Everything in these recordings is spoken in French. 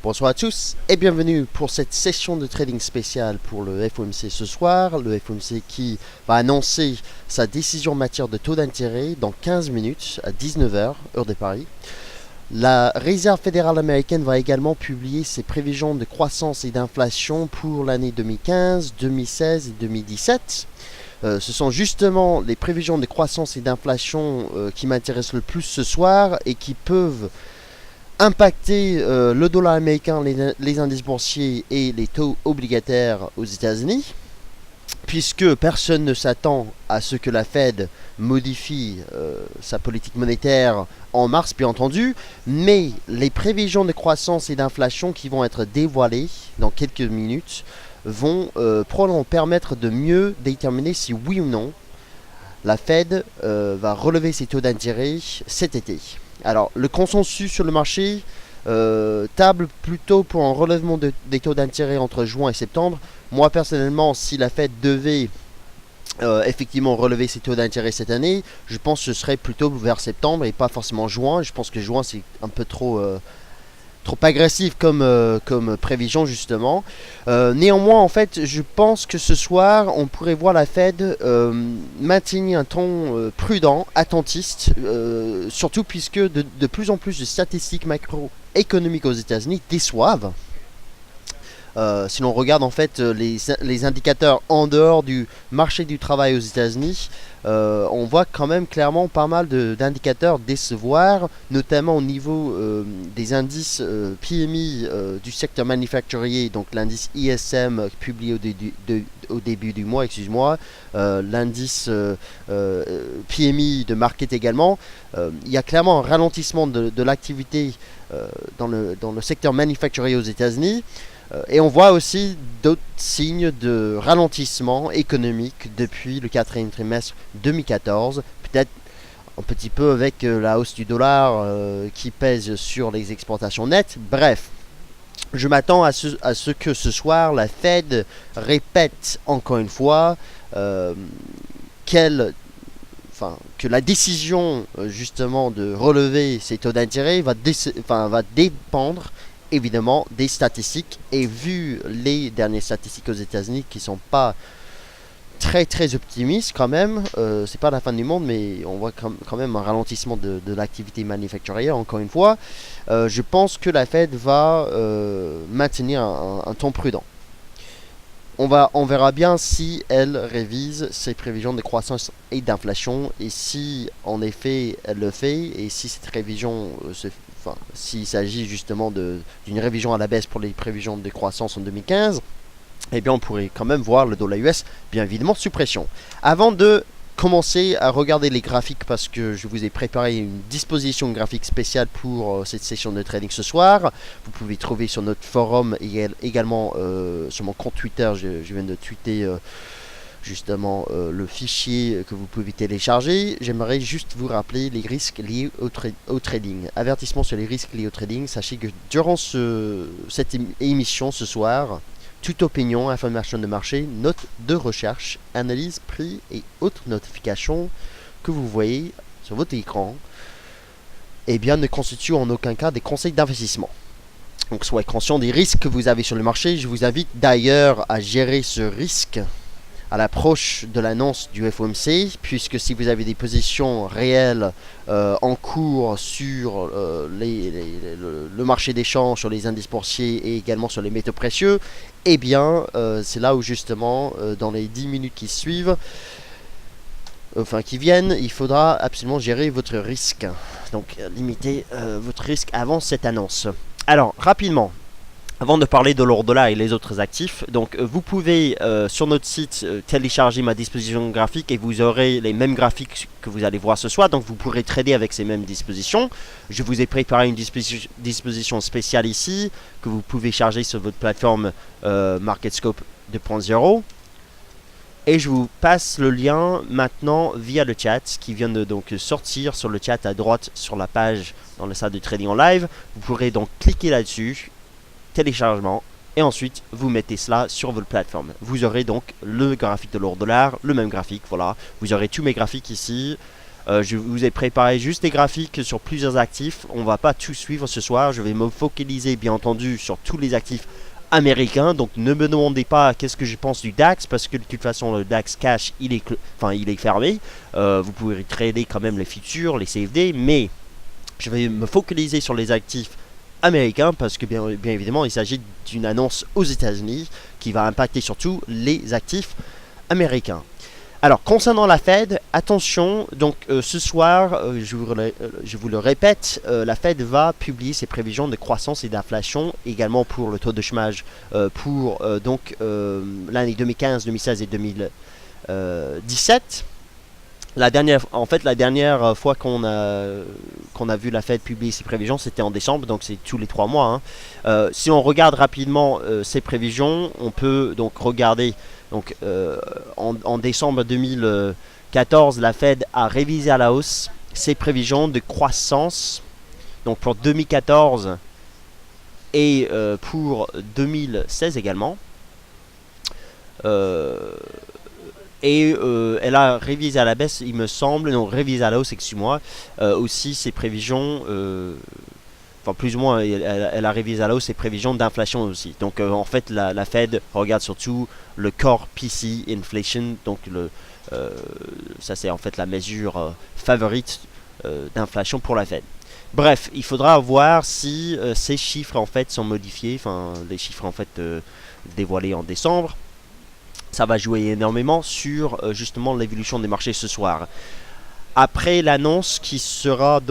Bonsoir à tous et bienvenue pour cette session de trading spéciale pour le FOMC ce soir. Le FOMC qui va annoncer sa décision en matière de taux d'intérêt dans 15 minutes à 19h, heure de Paris. La Réserve fédérale américaine va également publier ses prévisions de croissance et d'inflation pour l'année 2015, 2016 et 2017. Ce sont justement les prévisions de croissance et d'inflation qui m'intéressent le plus ce soir et qui peuvent impacter le dollar américain, les indices boursiers et les taux obligataires aux États-Unis, puisque personne ne s'attend à ce que la Fed modifie sa politique monétaire en mars, bien entendu, mais les prévisions de croissance et d'inflation qui vont être dévoilées dans quelques minutes vont probablement permettre de mieux déterminer si oui ou non la Fed va relever ses taux d'intérêt cet été. Alors, le consensus sur le marché table plutôt pour un relèvement des taux d'intérêt entre juin et septembre. Moi, personnellement, si la Fed devait effectivement relever ses taux d'intérêt cette année, je pense que ce serait plutôt vers septembre et pas forcément juin. Je pense que juin, c'est un peu trop agressif comme prévision justement. Néanmoins, en fait, je pense que ce soir, on pourrait voir la Fed maintenir un ton prudent, attentiste, surtout puisque de plus en plus de statistiques macroéconomiques aux États-Unis déçoivent. Si l'on regarde en fait les indicateurs en dehors du marché du travail aux États-Unis, on voit quand même clairement pas mal d'indicateurs décevoir, notamment au niveau des indices PMI du secteur manufacturier, donc l'indice ISM publié au début du mois, excuse-moi, l'indice PMI de market également. Il y a clairement un ralentissement de l'activité dans le secteur manufacturier aux États-Unis. Et on voit aussi d'autres signes de ralentissement économique depuis le quatrième trimestre 2014, peut-être un petit peu avec la hausse du dollar qui pèse sur les exportations nettes. Bref, je m'attends à ce que ce soir la Fed répète encore une fois que la décision justement de relever ses taux d'intérêt va dépendre évidemment des statistiques, et vu les dernières statistiques aux États-Unis qui sont pas très optimistes quand même, c'est pas la fin du monde, mais on voit quand même un ralentissement de l'activité manufacturière encore une fois. Je pense que la Fed va maintenir un ton prudent. On verra bien si elle révise ses prévisions de croissance et d'inflation, et si en effet elle le fait, et si cette révision s'il s'agit justement d'une révision à la baisse pour les prévisions de croissance en 2015, eh bien on pourrait quand même voir le dollar US bien évidemment sous pression. Avant de commencer à regarder les graphiques, parce que je vous ai préparé une disposition graphique spéciale pour cette session de trading ce soir. Vous pouvez trouver sur notre forum et également sur mon compte Twitter. Je viens de tweeter justement le fichier que vous pouvez télécharger. J'aimerais juste vous rappeler les risques liés au trading. Avertissement sur les risques liés au trading. Sachez que durant cette émission ce soir, toute opinion, information de marché, notes de recherche, analyse, prix et autres notifications que vous voyez sur votre écran, eh bien, ne constituent en aucun cas des conseils d'investissement. Donc soyez conscient des risques que vous avez sur le marché. Je vous invite d'ailleurs à gérer ce risque à l'approche de l'annonce du FOMC, puisque si vous avez des positions réelles en cours sur le marché d'échange, sur les indices boursiers et également sur les métaux précieux, eh bien c'est là où justement dans les 10 minutes qui suivent, qui viennent, il faudra absolument gérer votre risque. Donc limitez votre risque avant cette annonce. Alors rapidement, avant de parler de l'euro-dollar et les autres actifs, donc vous pouvez sur notre site télécharger ma disposition graphique et vous aurez les mêmes graphiques que vous allez voir ce soir. Donc vous pourrez trader avec ces mêmes dispositions. Je vous ai préparé une disposition spéciale ici que vous pouvez charger sur votre plateforme MarketScope 2.0. Et je vous passe le lien maintenant via le chat qui vient de donc sortir sur le chat à droite sur la page dans le salle de trading en live. Vous pourrez donc cliquer là-dessus, téléchargement, et ensuite vous mettez cela sur votre plateforme. Vous aurez donc le graphique de l'euro-dollar, le même graphique, voilà. Vous aurez tous mes graphiques ici, Je vous ai préparé juste des graphiques sur plusieurs actifs. On va pas tout suivre ce soir. Je vais me focaliser bien entendu sur tous les actifs américains. Donc ne me demandez pas qu'est-ce que je pense du DAX, parce que de toute façon le DAX cash il est fermé. Vous pouvez trader quand même les futurs, les CFD, mais je vais me focaliser sur les actifs américains parce que bien évidemment il s'agit d'une annonce aux États-Unis qui va impacter surtout les actifs américains. Alors, concernant la Fed, attention, donc ce soir, je vous le répète, la Fed va publier ses prévisions de croissance et d'inflation, également pour le taux de chômage pour l'année 2015, 2016 et 2017. La dernière fois qu'on a vu la Fed publier ses prévisions, c'était en décembre, donc c'est tous les 3 mois. Si on regarde rapidement ces prévisions, on peut donc regarder. Donc, en décembre 2014, la Fed a révisé à la hausse ses prévisions de croissance. Donc pour 2014 et pour 2016 également. Elle a révisé à la baisse, il me semble, non, révisé à la hausse, excuse-moi, aussi ses prévisions, enfin plus ou moins, elle a révisé à la hausse ses prévisions d'inflation aussi. Donc en fait, la Fed regarde surtout le core PC inflation, donc ça c'est en fait la mesure favorite d'inflation pour la Fed. Bref, il faudra voir si ces chiffres en fait sont modifiés, enfin les chiffres en fait dévoilés en décembre. Ça va jouer énormément sur justement l'évolution des marchés ce soir. Après l'annonce qui aura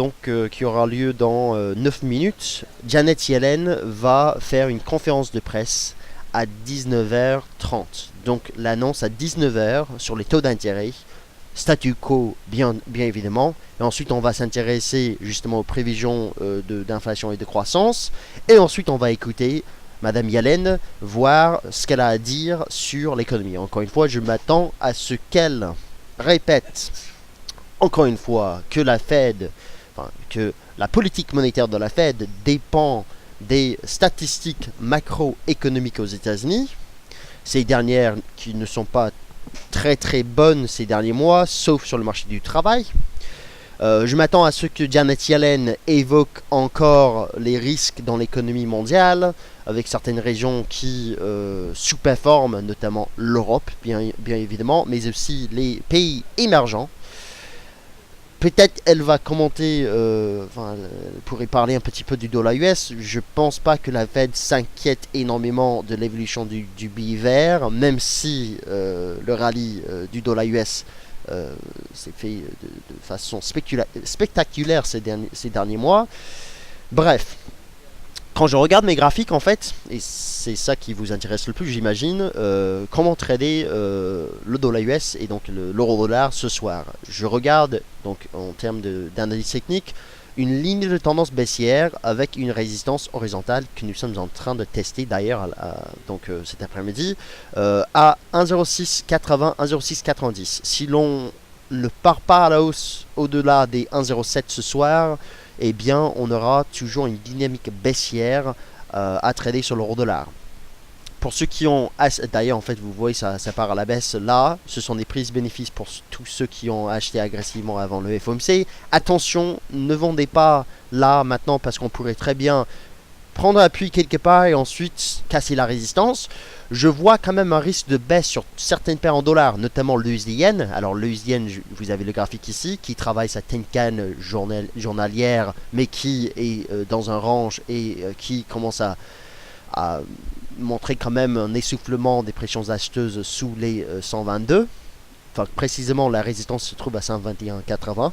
lieu dans 9 minutes, Janet Yellen va faire une conférence de presse à 19h30. Donc l'annonce à 19h sur les taux d'intérêt, statu quo bien évidemment. Et ensuite on va s'intéresser justement aux prévisions d'inflation et de croissance. Et ensuite on va écouter Madame Yellen, voir ce qu'elle a à dire sur l'économie. Encore une fois, je m'attends à ce qu'elle répète, encore une fois, que que la politique monétaire de la Fed dépend des statistiques macroéconomiques aux États-Unis. Ces dernières qui ne sont pas très très bonnes ces derniers mois, sauf sur le marché du travail. Je m'attends à ce que Janet Yellen évoque encore les risques dans l'économie mondiale, avec certaines régions qui sous-performent, notamment l'Europe, bien évidemment, mais aussi les pays émergents. Peut-être elle va commenter, elle pourrait parler un petit peu du dollar US. Je pense pas que la Fed s'inquiète énormément de l'évolution du billet vert, même si le rallye du dollar US s'est fait de façon spectaculaire ces derniers mois. Bref, quand je regarde mes graphiques en fait, et c'est ça qui vous intéresse le plus j'imagine, comment trader le dollar US et donc l'euro dollar ce soir. Je regarde donc en termes d'analyse technique une ligne de tendance baissière avec une résistance horizontale que nous sommes en train de tester d'ailleurs cet après-midi à 1,0680, 1,0690. Si l'on ne part pas à la hausse au-delà des 1,07 ce soir, eh bien on aura toujours une dynamique baissière à trader sur l'euro dollar. Pour ceux qui ont... D'ailleurs, en fait, vous voyez, ça part à la baisse là. Ce sont des prises bénéfices pour tous ceux qui ont acheté agressivement avant le FOMC. Attention, ne vendez pas là maintenant parce qu'on pourrait très bien prendre appui quelque part et ensuite casser la résistance. Je vois quand même un risque de baisse sur certaines paires en dollars, notamment l'USD-Yen. Alors l'USD-Yen, vous avez le graphique ici, qui travaille sa Tenkan journalière, mais qui est dans un range et qui commence à montrer quand même un essoufflement des pressions acheteuses sous les 122. Enfin, précisément, la résistance se trouve à 121,80.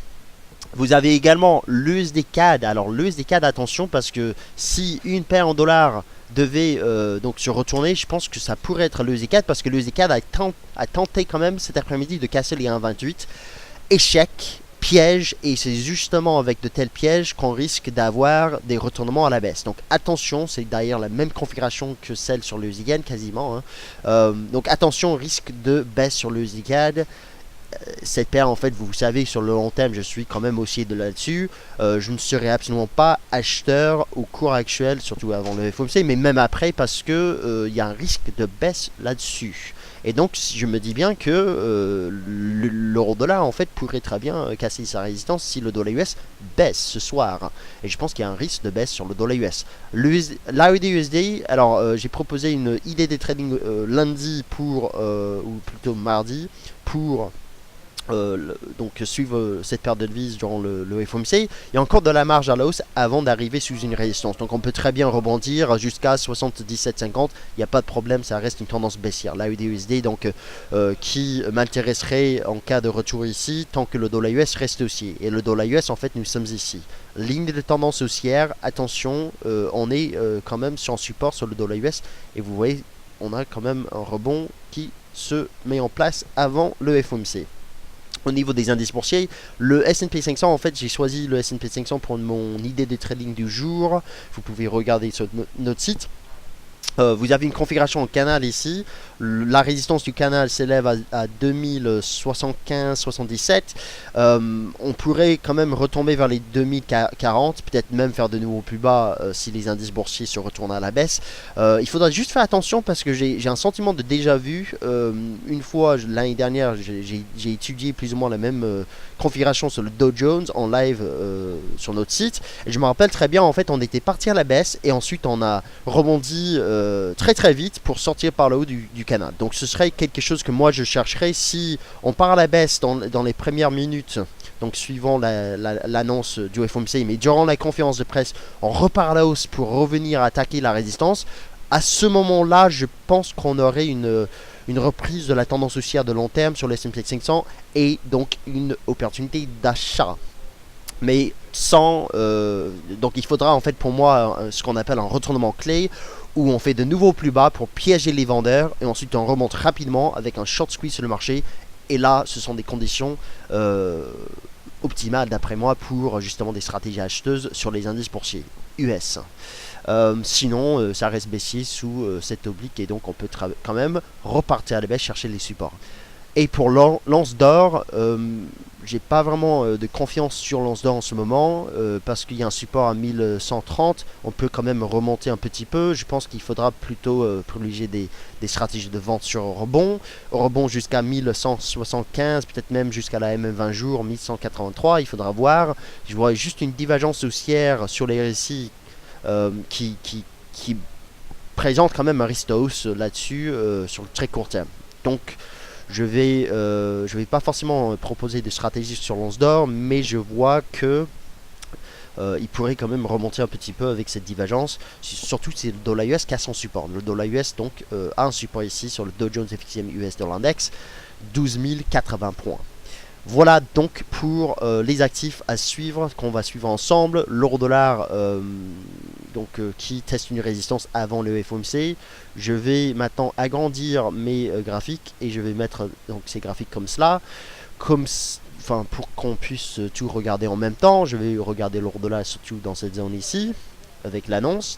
Vous avez également l'USD CAD. Alors l'USD CAD, attention, parce que si une paire en dollars devait donc se retourner, je pense que ça pourrait être l'USD CAD, parce que l'USD CAD a tenté quand même cet après-midi de casser les 1,28. Échec, piège, et c'est justement avec de tels pièges qu'on risque d'avoir des retournements à la baisse. Donc attention, c'est d'ailleurs la même configuration que celle sur le USD-Yen quasiment. Donc attention, risque de baisse sur le USD-CAD. Cette paire, en fait, vous savez, sur le long terme, je suis quand même aussi de là-dessus. Je ne serai absolument pas acheteur au cours actuel, surtout avant le FOMC, mais même après, parce que il y a un risque de baisse là-dessus. Et donc je me dis bien que l'euro-dollar en fait pourrait très bien casser sa résistance si le dollar US baisse ce soir. Et je pense qu'il y a un risque de baisse sur le dollar US. L'AUD-USD, alors j'ai proposé une idée des trading lundi ou plutôt mardi, pour donc suivre cette paire de devises durant le FOMC. Il y a encore de la marge à la hausse avant d'arriver sous une résistance. Donc on peut très bien rebondir jusqu'à 77,50. Il n'y a pas de problème, ça reste une tendance baissière. L'AUD-USD donc qui m'intéresserait en cas de retour ici tant que le dollar US reste haussier. Et le dollar US en fait nous sommes ici. Ligne de tendance haussière, attention, on est quand même sur un support sur le dollar US. Et vous voyez, on a quand même un rebond qui se met en place avant le FOMC. Au niveau des indices boursiers, le S&P 500, en fait, j'ai choisi le S&P 500 pour mon idée de trading du jour. Vous pouvez regarder sur notre site. Vous avez une configuration en canal ici. La résistance du canal s'élève à 2075-77. On pourrait quand même retomber vers les 2040, peut-être même faire de nouveau plus bas si les indices boursiers se retournent à la baisse. Il faudra juste faire attention parce que j'ai un sentiment de déjà vu. Une fois l'année dernière, j'ai étudié plus ou moins la même configuration sur le Dow Jones en live sur notre site. Et je me rappelle très bien, en fait, on était parti à la baisse et ensuite on a rebondi très très vite pour sortir par le haut du canal. Donc ce serait quelque chose que moi je chercherais si on part à la baisse dans les premières minutes, donc suivant l'annonce du FOMC, mais durant la conférence de presse on repart à la hausse pour revenir attaquer la résistance. À ce moment-là, je pense qu'on aurait une reprise de la tendance haussière de long terme sur le S&P 500 et donc une opportunité d'achat. Mais sans... donc il faudra en fait pour moi ce qu'on appelle un retournement clé où on fait de nouveau plus bas pour piéger les vendeurs et ensuite on remonte rapidement avec un short squeeze sur le marché. Et là, ce sont des conditions optimales d'après moi pour justement des stratégies acheteuses sur les indices boursiers US. Sinon, ça reste baissier sous cette oblique et donc on peut quand même repartir à la baisse, chercher les supports. Et pour l'once d'or, j'ai pas vraiment de confiance sur l'once d'or en ce moment parce qu'il y a un support à 1130. On peut quand même remonter un petit peu. Je pense qu'il faudra plutôt privilégier des stratégies de vente sur rebond jusqu'à 1175, peut-être même jusqu'à la MM 20 jours, 1183. Il faudra voir. Je vois juste une divergence haussière sur les récits qui présente quand même un risque de hausse là-dessus sur le très court terme. Donc je vais pas forcément proposer de stratégie sur l'once d'or, mais je vois que il pourrait quand même remonter un petit peu avec cette divergence, surtout si le dollar US casse son support. Le dollar US donc a un support ici sur le Dow Jones FXM US Dollar Index, 12 080 points. Voilà donc pour les actifs à suivre, qu'on va suivre ensemble. L'euro-dollar qui teste une résistance avant le FOMC. Je vais maintenant agrandir mes graphiques et je vais mettre donc ces graphiques comme cela, pour qu'on puisse tout regarder en même temps. Je vais regarder l'euro-dollar surtout dans cette zone ici avec l'annonce.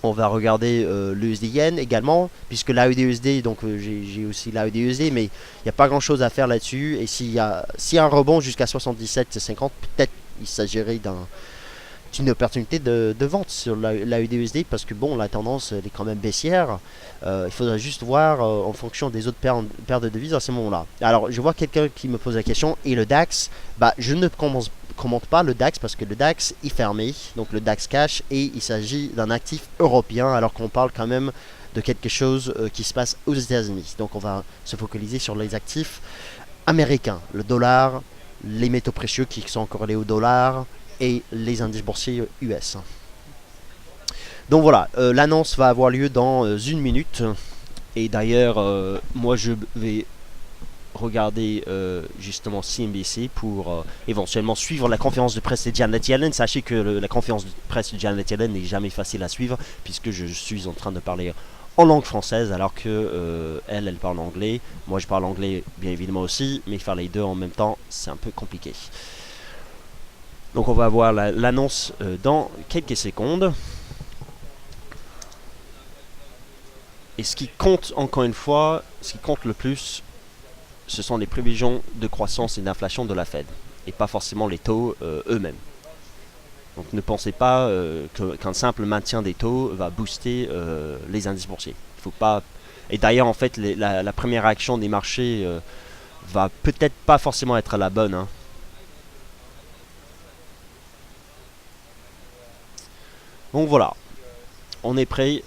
On va regarder l'USD Yen également, puisque l'AUD-USD, donc j'ai aussi l'AUD-USD, mais il n'y a pas grand chose à faire là-dessus. Et s'il y a un rebond jusqu'à 77,50, peut-être il s'agirait d'une opportunité de vente sur l'AUD-USD, parce que bon, la tendance elle est quand même baissière. Il faudra juste voir en fonction des autres paires de devises à ce moment-là. Alors, je vois quelqu'un qui me pose la question, et le DAX, je ne commente pas le DAX parce que le DAX est fermé, donc le DAX cash, et il s'agit d'un actif européen alors qu'on parle quand même de quelque chose qui se passe aux États-Unis. Donc on va se focaliser sur les actifs américains, le dollar, les métaux précieux qui sont corrélés au dollar et les indices boursiers US. Donc voilà, l'annonce va avoir lieu dans une minute et d'ailleurs moi je vais regarder justement CNBC pour éventuellement suivre la conférence de presse de Janet Yellen. Sachez que la conférence de presse de Janet Yellen n'est jamais facile à suivre puisque je suis en train de parler en langue française alors que elle parle anglais. Moi je parle anglais bien évidemment aussi, mais faire les deux en même temps c'est un peu compliqué. Donc on va voir l'annonce dans quelques secondes. Et ce qui compte encore une fois, ce qui compte le plus, ce sont les prévisions de croissance et d'inflation de la Fed, et pas forcément les taux eux-mêmes. Donc ne pensez pas qu'un simple maintien des taux va booster les indices boursiers. Il ne faut pas Et d'ailleurs, en fait, la première action des marchés va peut-être pas forcément être la bonne, hein. Donc voilà, on est prêt.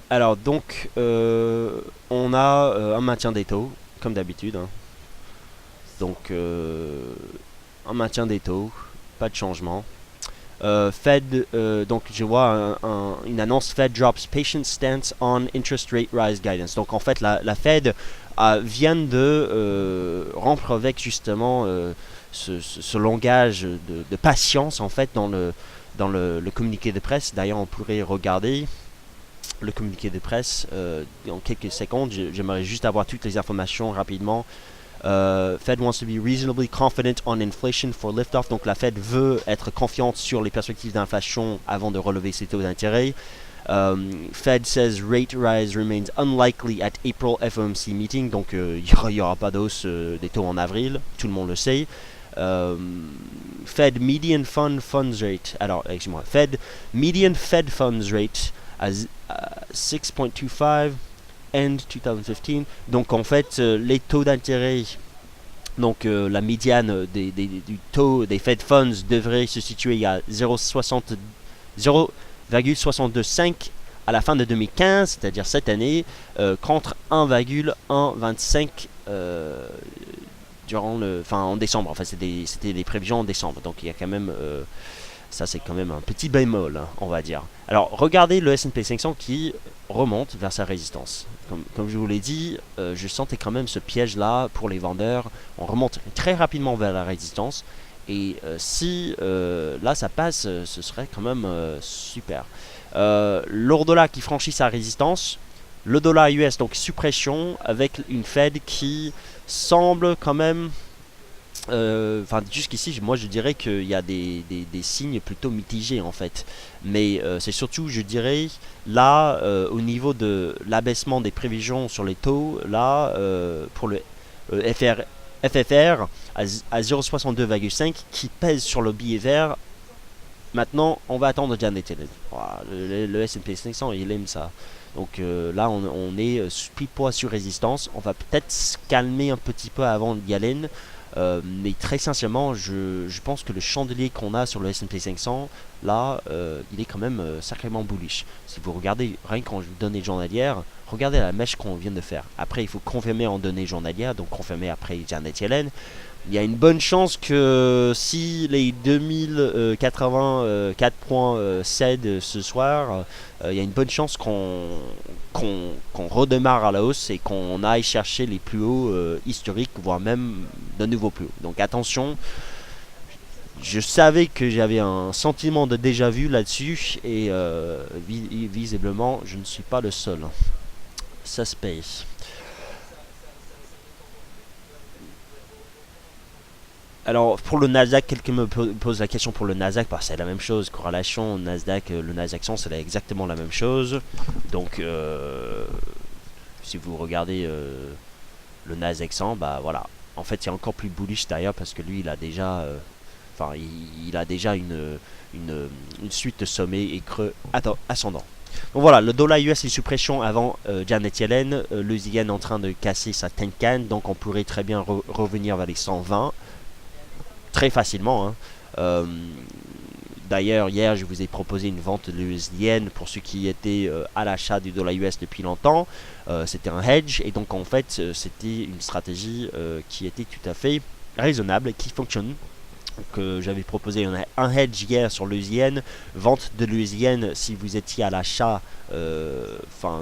Alors donc, on a un maintien des taux, comme d'habitude, hein. Donc, un maintien des taux, pas de changement. Fed, donc je vois une annonce Fed drops patient stance on interest rate rise guidance. Donc en fait la Fed vient de rompre avec justement ce langage de patience en fait dans le communiqué de presse. D'ailleurs on pourrait regarder le communiqué de presse en quelques secondes. J'aimerais juste avoir toutes les informations rapidement. Fed wants to be reasonably confident on inflation for liftoff. Donc la Fed veut être confiante sur les perspectives d'inflation avant de relever ses taux d'intérêt. Fed says rate rise remains unlikely at April FOMC meeting. Donc il n'y aura pas de hausse des taux en avril, tout le monde le sait. Fed median funds rate. Alors excuse-moi. Median Fed funds rate as 6.25 end 2015. Donc en fait, les taux d'intérêt, donc la médiane du taux des Fed Funds devrait se situer à 0,625 à la fin de 2015, c'est-à-dire cette année, contre 1,125 en décembre. Enfin, c'était des prévisions en décembre. Donc il y a quand même ça, c'est quand même un petit bémol, hein, on va dire. Alors, regardez le S&P 500 qui remonte vers sa résistance. Comme je vous l'ai dit, je sentais quand même ce piège-là pour les vendeurs. On remonte très rapidement vers la résistance. Et si là, ça passe, ce serait quand même super. L'euro dollar qui franchit sa résistance. Le dollar US, donc suppression, avec une Fed qui semble quand même... jusqu'ici, moi je dirais qu'il y a des signes plutôt mitigés en fait. Mais c'est surtout, je dirais, là, au niveau de l'abaissement des prévisions sur les taux, là, pour le FFR à 0,62,5 qui pèse sur le billet vert. Maintenant, on va attendre Janet Yellen. Voilà, le S&P 500, il aime ça. Donc là, on est pile poids sur résistance. On va peut-être se calmer un petit peu avant Yellen. Mais très sincèrement, je pense que le chandelier qu'on a sur le S&P 500, là, il est quand même sacrément bullish. Si vous regardez, rien qu'en données journalières, regardez la mèche qu'on vient de faire. Après, il faut confirmer en données journalières, donc confirmer après Janet Yellen. Il y a une bonne chance que si les 2084 points cèdent ce soir, il y a une bonne chance qu'on redémarre à la hausse et qu'on aille chercher les plus hauts historiques, voire même de nouveaux plus hauts. Donc attention, je savais que j'avais un sentiment de déjà-vu là-dessus et visiblement je ne suis pas le seul. Ça se paye. Alors pour le Nasdaq, quelqu'un me pose la question pour le Nasdaq, bah, c'est la même chose, corrélation Nasdaq, le Nasdaq 100 c'est exactement la même chose. Donc si vous regardez le Nasdaq 100, bah voilà. En fait, c'est encore plus bullish d'ailleurs parce que lui, il a déjà, il a déjà une suite de sommets et creux ascendants. Donc voilà, le dollar US est sous pression avant Janet Yellen, le yen en train de casser sa Tenkan, donc on pourrait très bien revenir vers les 120 très facilement, hein. D'ailleurs, hier, je vous ai proposé une vente de l'USDN pour ceux qui étaient à l'achat du dollar US depuis longtemps. C'était un hedge et donc en fait, c'était une stratégie qui était tout à fait raisonnable, qui fonctionne. Que j'avais proposé un hedge hier sur l'USDN, vente de l'USDN si vous étiez à l'achat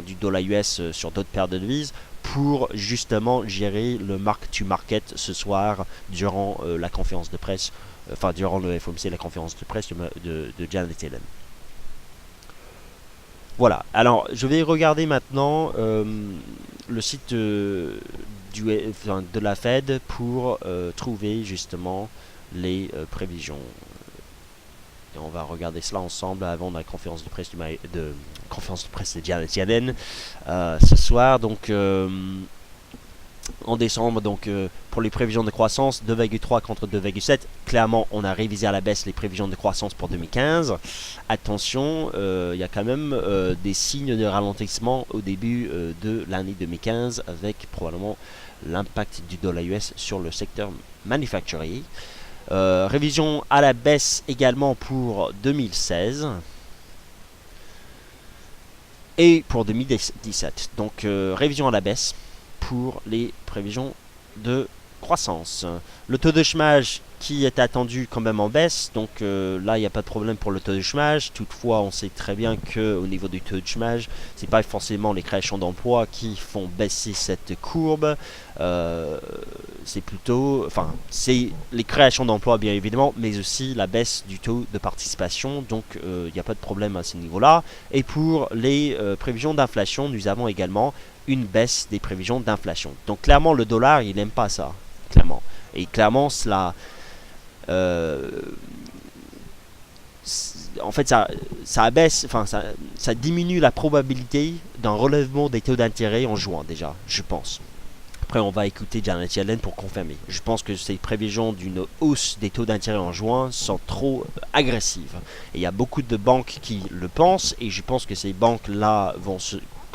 du dollar US sur d'autres paires de devises pour justement gérer le mark to market ce soir durant la conférence de presse, durant le FOMC, la conférence de presse de Janet Yellen. Voilà, alors je vais regarder maintenant le site de la Fed pour trouver justement les prévisions. Et on va regarder cela ensemble avant la conférence de presse de Janet Yellen ce soir. Donc En décembre, donc pour les prévisions de croissance, 2,3 contre 2,7. Clairement, on a révisé à la baisse les prévisions de croissance pour 2015. Attention, il y a quand même des signes de ralentissement au début de l'année 2015 avec probablement l'impact du dollar US sur le secteur manufacturier. Révision à la baisse également pour 2016 et pour 2017. Donc révision à la baisse pour les prévisions de croissance. Le taux de chômage qui est attendu quand même en baisse, donc là il n'y a pas de problème pour le taux de chômage. Toutefois, on sait très bien que au niveau du taux de chômage, c'est pas forcément les créations d'emplois qui font baisser cette courbe. C'est plutôt, enfin, c'est les créations d'emplois bien évidemment, mais aussi la baisse du taux de participation. Donc il n'y a pas de problème à ce niveau-là. Et pour les prévisions d'inflation, nous avons également une baisse des prévisions d'inflation. Donc clairement, le dollar, il n'aime pas ça, clairement. Et clairement, cela, en fait, ça abaisse, enfin, ça diminue la probabilité d'un relèvement des taux d'intérêt en juin déjà, je pense. Après, on va écouter Janet Yellen pour confirmer. Je pense que ces prévisions d'une hausse des taux d'intérêt en juin sont trop agressives. Et il y a beaucoup de banques qui le pensent, et je pense que ces banques-là vont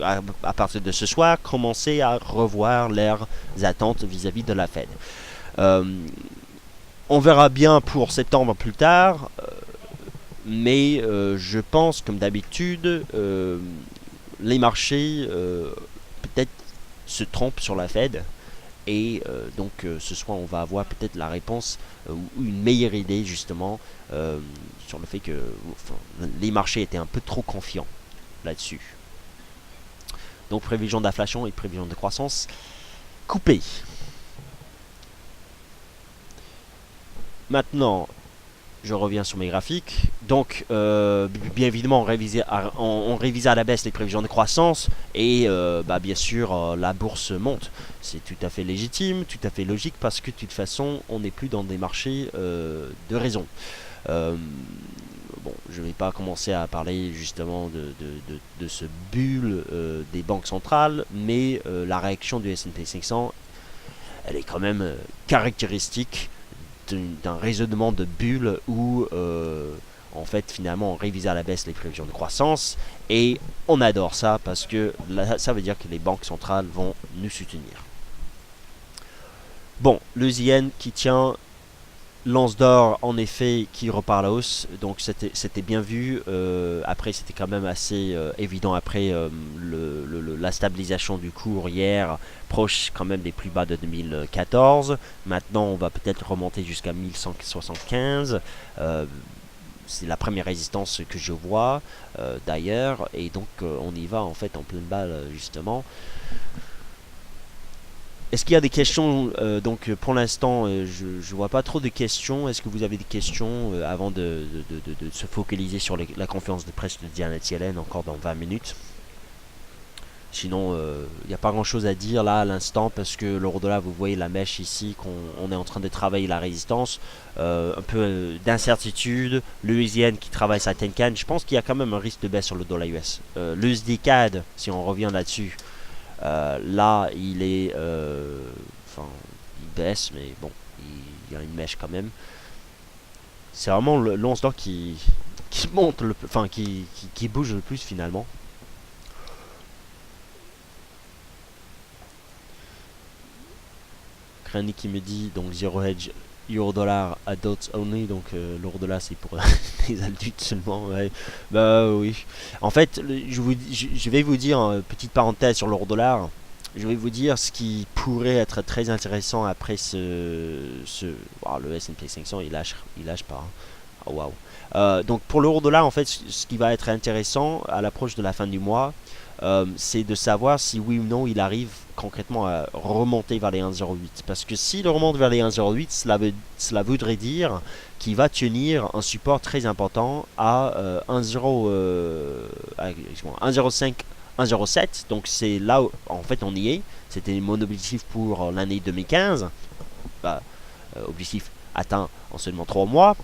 à partir de ce soir, commencer à revoir leurs attentes vis-à-vis de la Fed. On verra bien pour septembre plus tard, mais je pense, comme d'habitude, les marchés peut-être se trompent sur la Fed. Et donc ce soir, on va avoir peut-être la réponse ou une meilleure idée justement sur le fait que les marchés étaient un peu trop confiants là-dessus. Donc prévision d'inflation et prévision de croissance coupées. Maintenant, je reviens sur mes graphiques. Donc, bien évidemment, on révise à la baisse les prévisions de croissance et bien sûr, la bourse monte. C'est tout à fait légitime, tout à fait logique parce que de toute façon, on n'est plus dans des marchés de raison. Bon, je ne vais pas commencer à parler justement de ce bulle des banques centrales, mais la réaction du S&P 500, elle est quand même caractéristique d'un raisonnement de bulle où en fait finalement on révise à la baisse les prévisions de croissance et on adore ça parce que là, ça veut dire que les banques centrales vont nous soutenir. Bon, le yen qui tient, l'once d'or en effet qui repart à la hausse, donc c'était bien vu. Après c'était quand même assez évident après la stabilisation du cours hier, proche quand même des plus bas de 2014. Maintenant on va peut-être remonter jusqu'à 1175. C'est la première résistance que je vois d'ailleurs, et donc on y va en fait en pleine balle justement. Est-ce qu'il y a des questions donc pour l'instant, je vois pas trop de questions. Est-ce que vous avez des questions avant de se focaliser sur la conférence de presse de Janet Yellen encore dans 20 minutes? Sinon, il n'y a pas grand-chose à dire là à l'instant parce que l'euro-dollar, vous voyez la mèche ici, qu'on est en train de travailler la résistance. Un peu d'incertitude. Le USD qui travaille sa Tenkan. Je pense qu'il y a quand même un risque de baisse sur le dollar US. Le USD CAD, si on revient là-dessus. Là, il est, enfin, il baisse, mais bon, il y a une mèche quand même. C'est vraiment l'once d'or qui monte, enfin, qui bouge le plus finalement. Granny qui me dit donc zero hedge euro-dollar adults only, donc l'euro-dollar c'est pour les adultes seulement. Ouais. Bah oui. En fait, je vais vous dire une petite parenthèse sur l'euro-dollar. Je vais vous dire ce qui pourrait être très intéressant après le S&P 500 il lâche pas. Hein. Oh, wow. Donc pour l'euro-dollar en fait ce qui va être intéressant à l'approche de la fin du mois, c'est de savoir si oui ou non il arrive concrètement à remonter vers les 1,08. Parce que s'il remonte vers les 1,08, cela voudrait dire qu'il va tenir un support très important à 1,05, 1,07. Donc c'est là où en fait on y est. C'était mon objectif pour l'année 2015. Bah, objectif atteint en seulement 3 mois.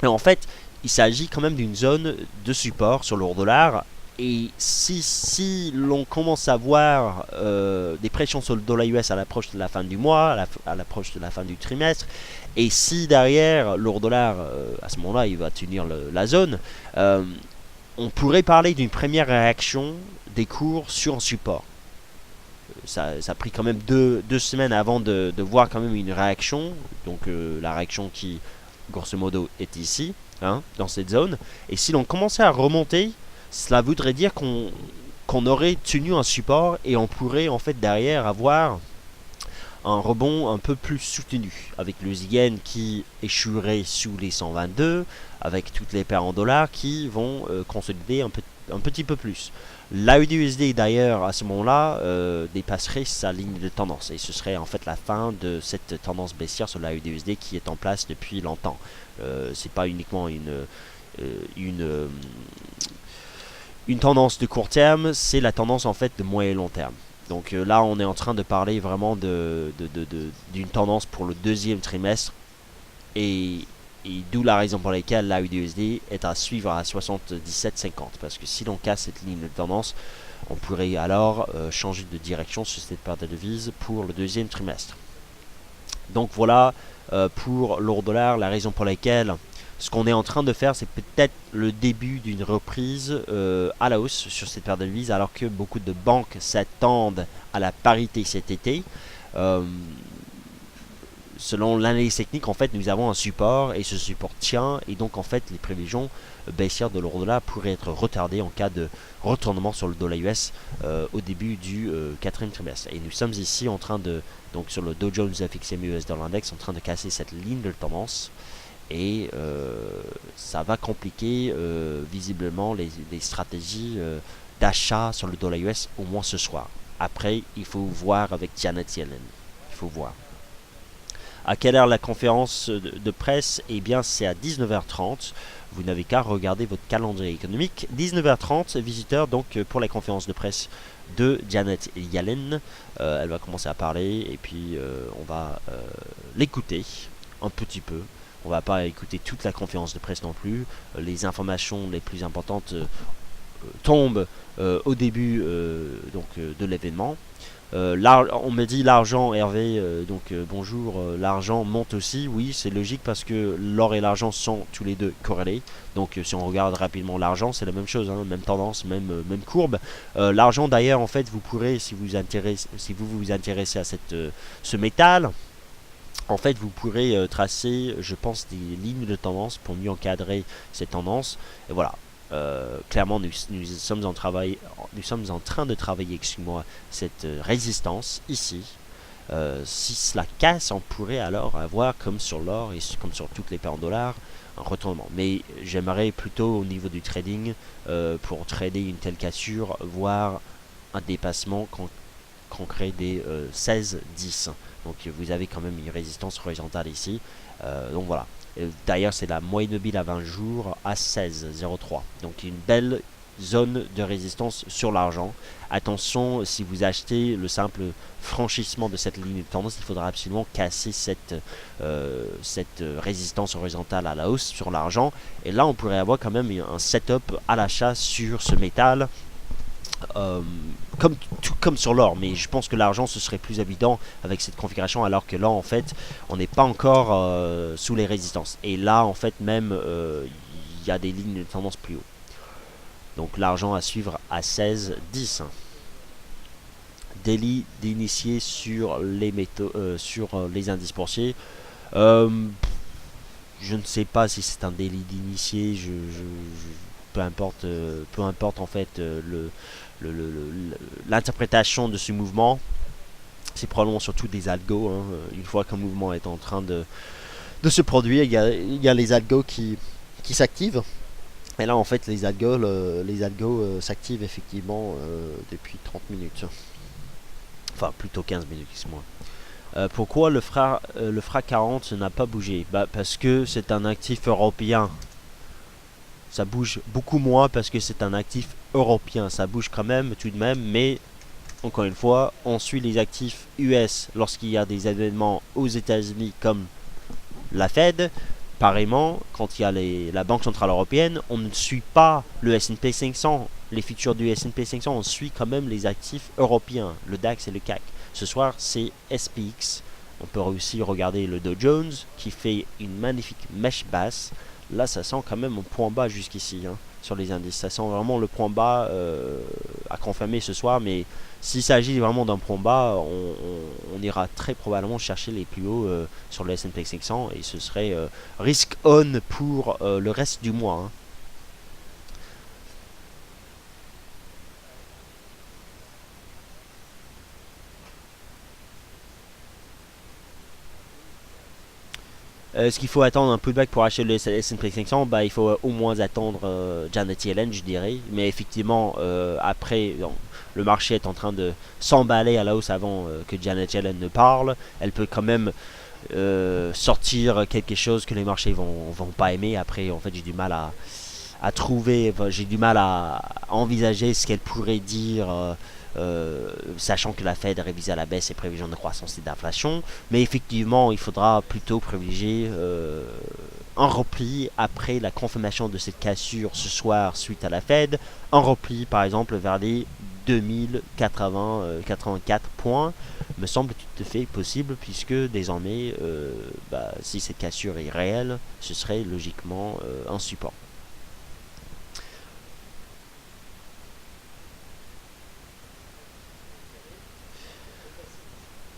Et en fait, il s'agit quand même d'une zone de support sur l'euro-dollar Et si l'on commence à voir des pressions sur le dollar US à l'approche de la fin du mois, à l'approche de la fin du trimestre, et si derrière l'euro dollar, à ce moment-là, il va tenir la zone, on pourrait parler d'une première réaction des cours sur un support. Ça a pris quand même deux semaines avant de voir quand même une réaction. Donc la réaction qui, grosso modo, est ici, hein, dans cette zone. Et si l'on commençait à remonter, cela voudrait dire qu'on aurait tenu un support et on pourrait en fait derrière avoir un rebond un peu plus soutenu, avec le yen qui échouerait sous les 122, avec toutes les paires en dollars qui vont consolider un petit peu plus. L'AUD d'ailleurs à ce moment-là dépasserait sa ligne de tendance et ce serait en fait la fin de cette tendance baissière sur l'AUD qui est en place depuis longtemps. C'est pas uniquement une tendance de court terme, c'est la tendance en fait de moyen et long terme. Donc là on est en train de parler vraiment d'une tendance pour le deuxième trimestre et d'où la raison pour laquelle l'AUD est à suivre à 77,50 parce que si l'on casse cette ligne de tendance, on pourrait alors changer de direction sur cette paire de devises pour le deuxième trimestre. Donc voilà pour l'euro dollar, la raison pour laquelle ce qu'on est en train de faire, c'est peut-être le début d'une reprise à la hausse sur cette paire de devises, alors que beaucoup de banques s'attendent à la parité cet été. Selon l'analyse technique, en fait, nous avons un support et ce support tient, et donc en fait, les prévisions baissières de l'euro-dollar pourraient être retardées en cas de retournement sur le dollar US au début du quatrième trimestre. Et nous sommes ici en train de, donc sur le Dow Jones FXM US Dollar Index, en train de casser cette ligne de tendance. Et ça va compliquer visiblement les stratégies d'achat sur le dollar US au moins ce soir. Après, il faut voir avec Janet Yellen. Il faut voir. À quelle heure la conférence de presse? Eh bien, c'est à 19h30. Vous n'avez qu'à regarder votre calendrier économique. 19h30, visiteurs donc pour la conférence de presse de Janet Yellen. Elle va commencer à parler et puis on va l'écouter un petit peu. On va pas écouter toute la conférence de presse non plus. Les informations les plus importantes tombent au début de l'événement. On me dit l'argent, Hervé, bonjour, l'argent monte aussi. Oui, c'est logique parce que l'or et l'argent sont tous les deux corrélés. Donc si on regarde rapidement l'argent, c'est la même chose, hein, même tendance, même courbe. L'argent d'ailleurs, en fait, vous pourrez, si vous vous intéressez à ce métal, en fait, vous pourrez tracer, je pense, des lignes de tendance pour mieux encadrer ces tendances. Et voilà. Clairement, nous sommes en train de travailler, excuse-moi, cette résistance ici. Si cela casse, on pourrait alors avoir, comme sur l'or et comme sur toutes les paires en dollars, un retournement. Mais j'aimerais plutôt au niveau du trading, pour trader une telle cassure, voir un dépassement concret des 16-10. Donc vous avez quand même une résistance horizontale ici. Donc voilà. D'ailleurs, c'est la moyenne mobile à 20 jours à 16,03. Donc une belle zone de résistance sur l'argent. Attention, si vous achetez le simple franchissement de cette ligne de tendance, il faudra absolument casser cette résistance horizontale à la hausse sur l'argent. Et là, on pourrait avoir quand même un setup à l'achat sur ce métal. Comme sur l'or, mais je pense que l'argent ce serait plus évident avec cette configuration, alors que là en fait on n'est pas encore sous les résistances, et là en fait même il y a des lignes de tendance plus haut. Donc l'argent à suivre à 16,10. Daily d'initier sur les sur les indices boursiers. Je ne sais pas si c'est un daily d'initier, peu importe en fait l'interprétation de ce mouvement. C'est probablement surtout des algos, hein. Une fois qu'un mouvement est en train de se produire, il y a les algos qui s'activent. Et là en fait les algos s'activent effectivement depuis 30 minutes. Enfin plutôt 15 minutes, excuse-moi. Pourquoi le FRAC 40 n'a pas bougé? Parce que c'est un actif européen. Ça bouge beaucoup moins parce que c'est un actif européen. Ça bouge quand même, tout de même, mais encore une fois, on suit les actifs US lorsqu'il y a des événements aux États-Unis comme la Fed. pareillement, quand il y a la Banque Centrale Européenne, on ne suit pas le S&P 500, les futurs du S&P 500, on suit quand même les actifs européens, le DAX et le CAC. Ce soir, c'est SPX. On peut aussi regarder le Dow Jones qui fait une magnifique mèche basse. Là, ça sent quand même un point bas jusqu'ici sur les indices. Ça sent vraiment le point bas à confirmer ce soir, mais s'il s'agit vraiment d'un point bas, on ira très probablement chercher les plus hauts sur le S&P 500 et ce serait risk on pour le reste du mois. Est-ce qu'il faut attendre un pullback pour acheter le S&P 500? Bah, il faut au moins attendre Janet Yellen, je dirais. Mais effectivement, après, le marché est en train de s'emballer à la hausse avant que Janet Yellen ne parle. Elle peut quand même sortir quelque chose que les marchés vont pas aimer. Après, en fait, j'ai du mal à trouver, enfin, j'ai du mal à envisager ce qu'elle pourrait dire. Sachant que la Fed révise à la baisse ses prévisions de croissance et d'inflation, mais effectivement il faudra plutôt privilégier un repli après la confirmation de cette cassure ce soir suite à la Fed, un repli par exemple vers les 2080-84 points me semble tout à fait possible puisque désormais si cette cassure est réelle ce serait logiquement un support.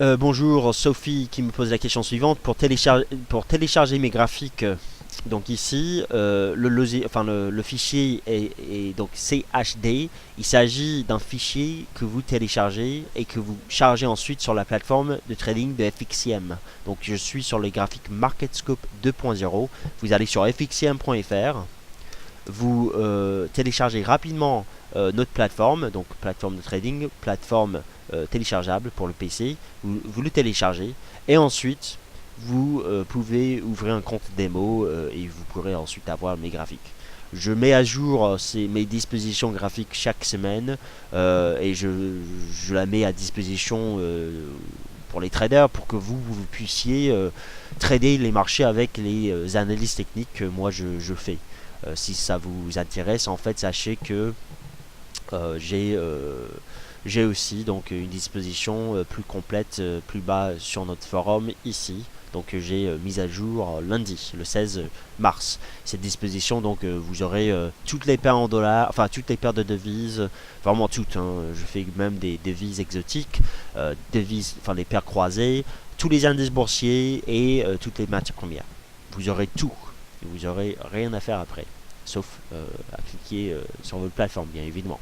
Bonjour Sophie qui me pose la question suivante. Pour télécharger mes graphiques, donc ici, le fichier est donc CHD. Il s'agit d'un fichier que vous téléchargez et que vous chargez ensuite sur la plateforme de trading de FXCM. Donc je suis sur les graphiques MarketScope 2.0. Vous allez sur fxcm.fr. Vous téléchargez rapidement notre plateforme, donc plateforme de trading, plateforme téléchargeable pour le PC, vous le téléchargez et ensuite vous pouvez ouvrir un compte démo et vous pourrez ensuite avoir mes graphiques. Je mets à jour mes dispositions graphiques chaque semaine et je la mets à disposition pour les traders pour que vous puissiez trader les marchés avec les analyses techniques que moi je fais. Si ça vous intéresse, en fait, sachez que j'ai aussi donc une disposition plus complète plus bas sur notre forum ici. Donc j'ai mis à jour lundi, le 16 mars. Cette disposition, donc vous aurez toutes les paires en dollars, enfin toutes les paires de devises, vraiment toutes. Je fais même des devises exotiques, enfin des paires croisées, tous les indices boursiers et toutes les matières premières. Vous aurez tout. Vous n'aurez rien à faire après, sauf à cliquer sur votre plateforme, bien évidemment.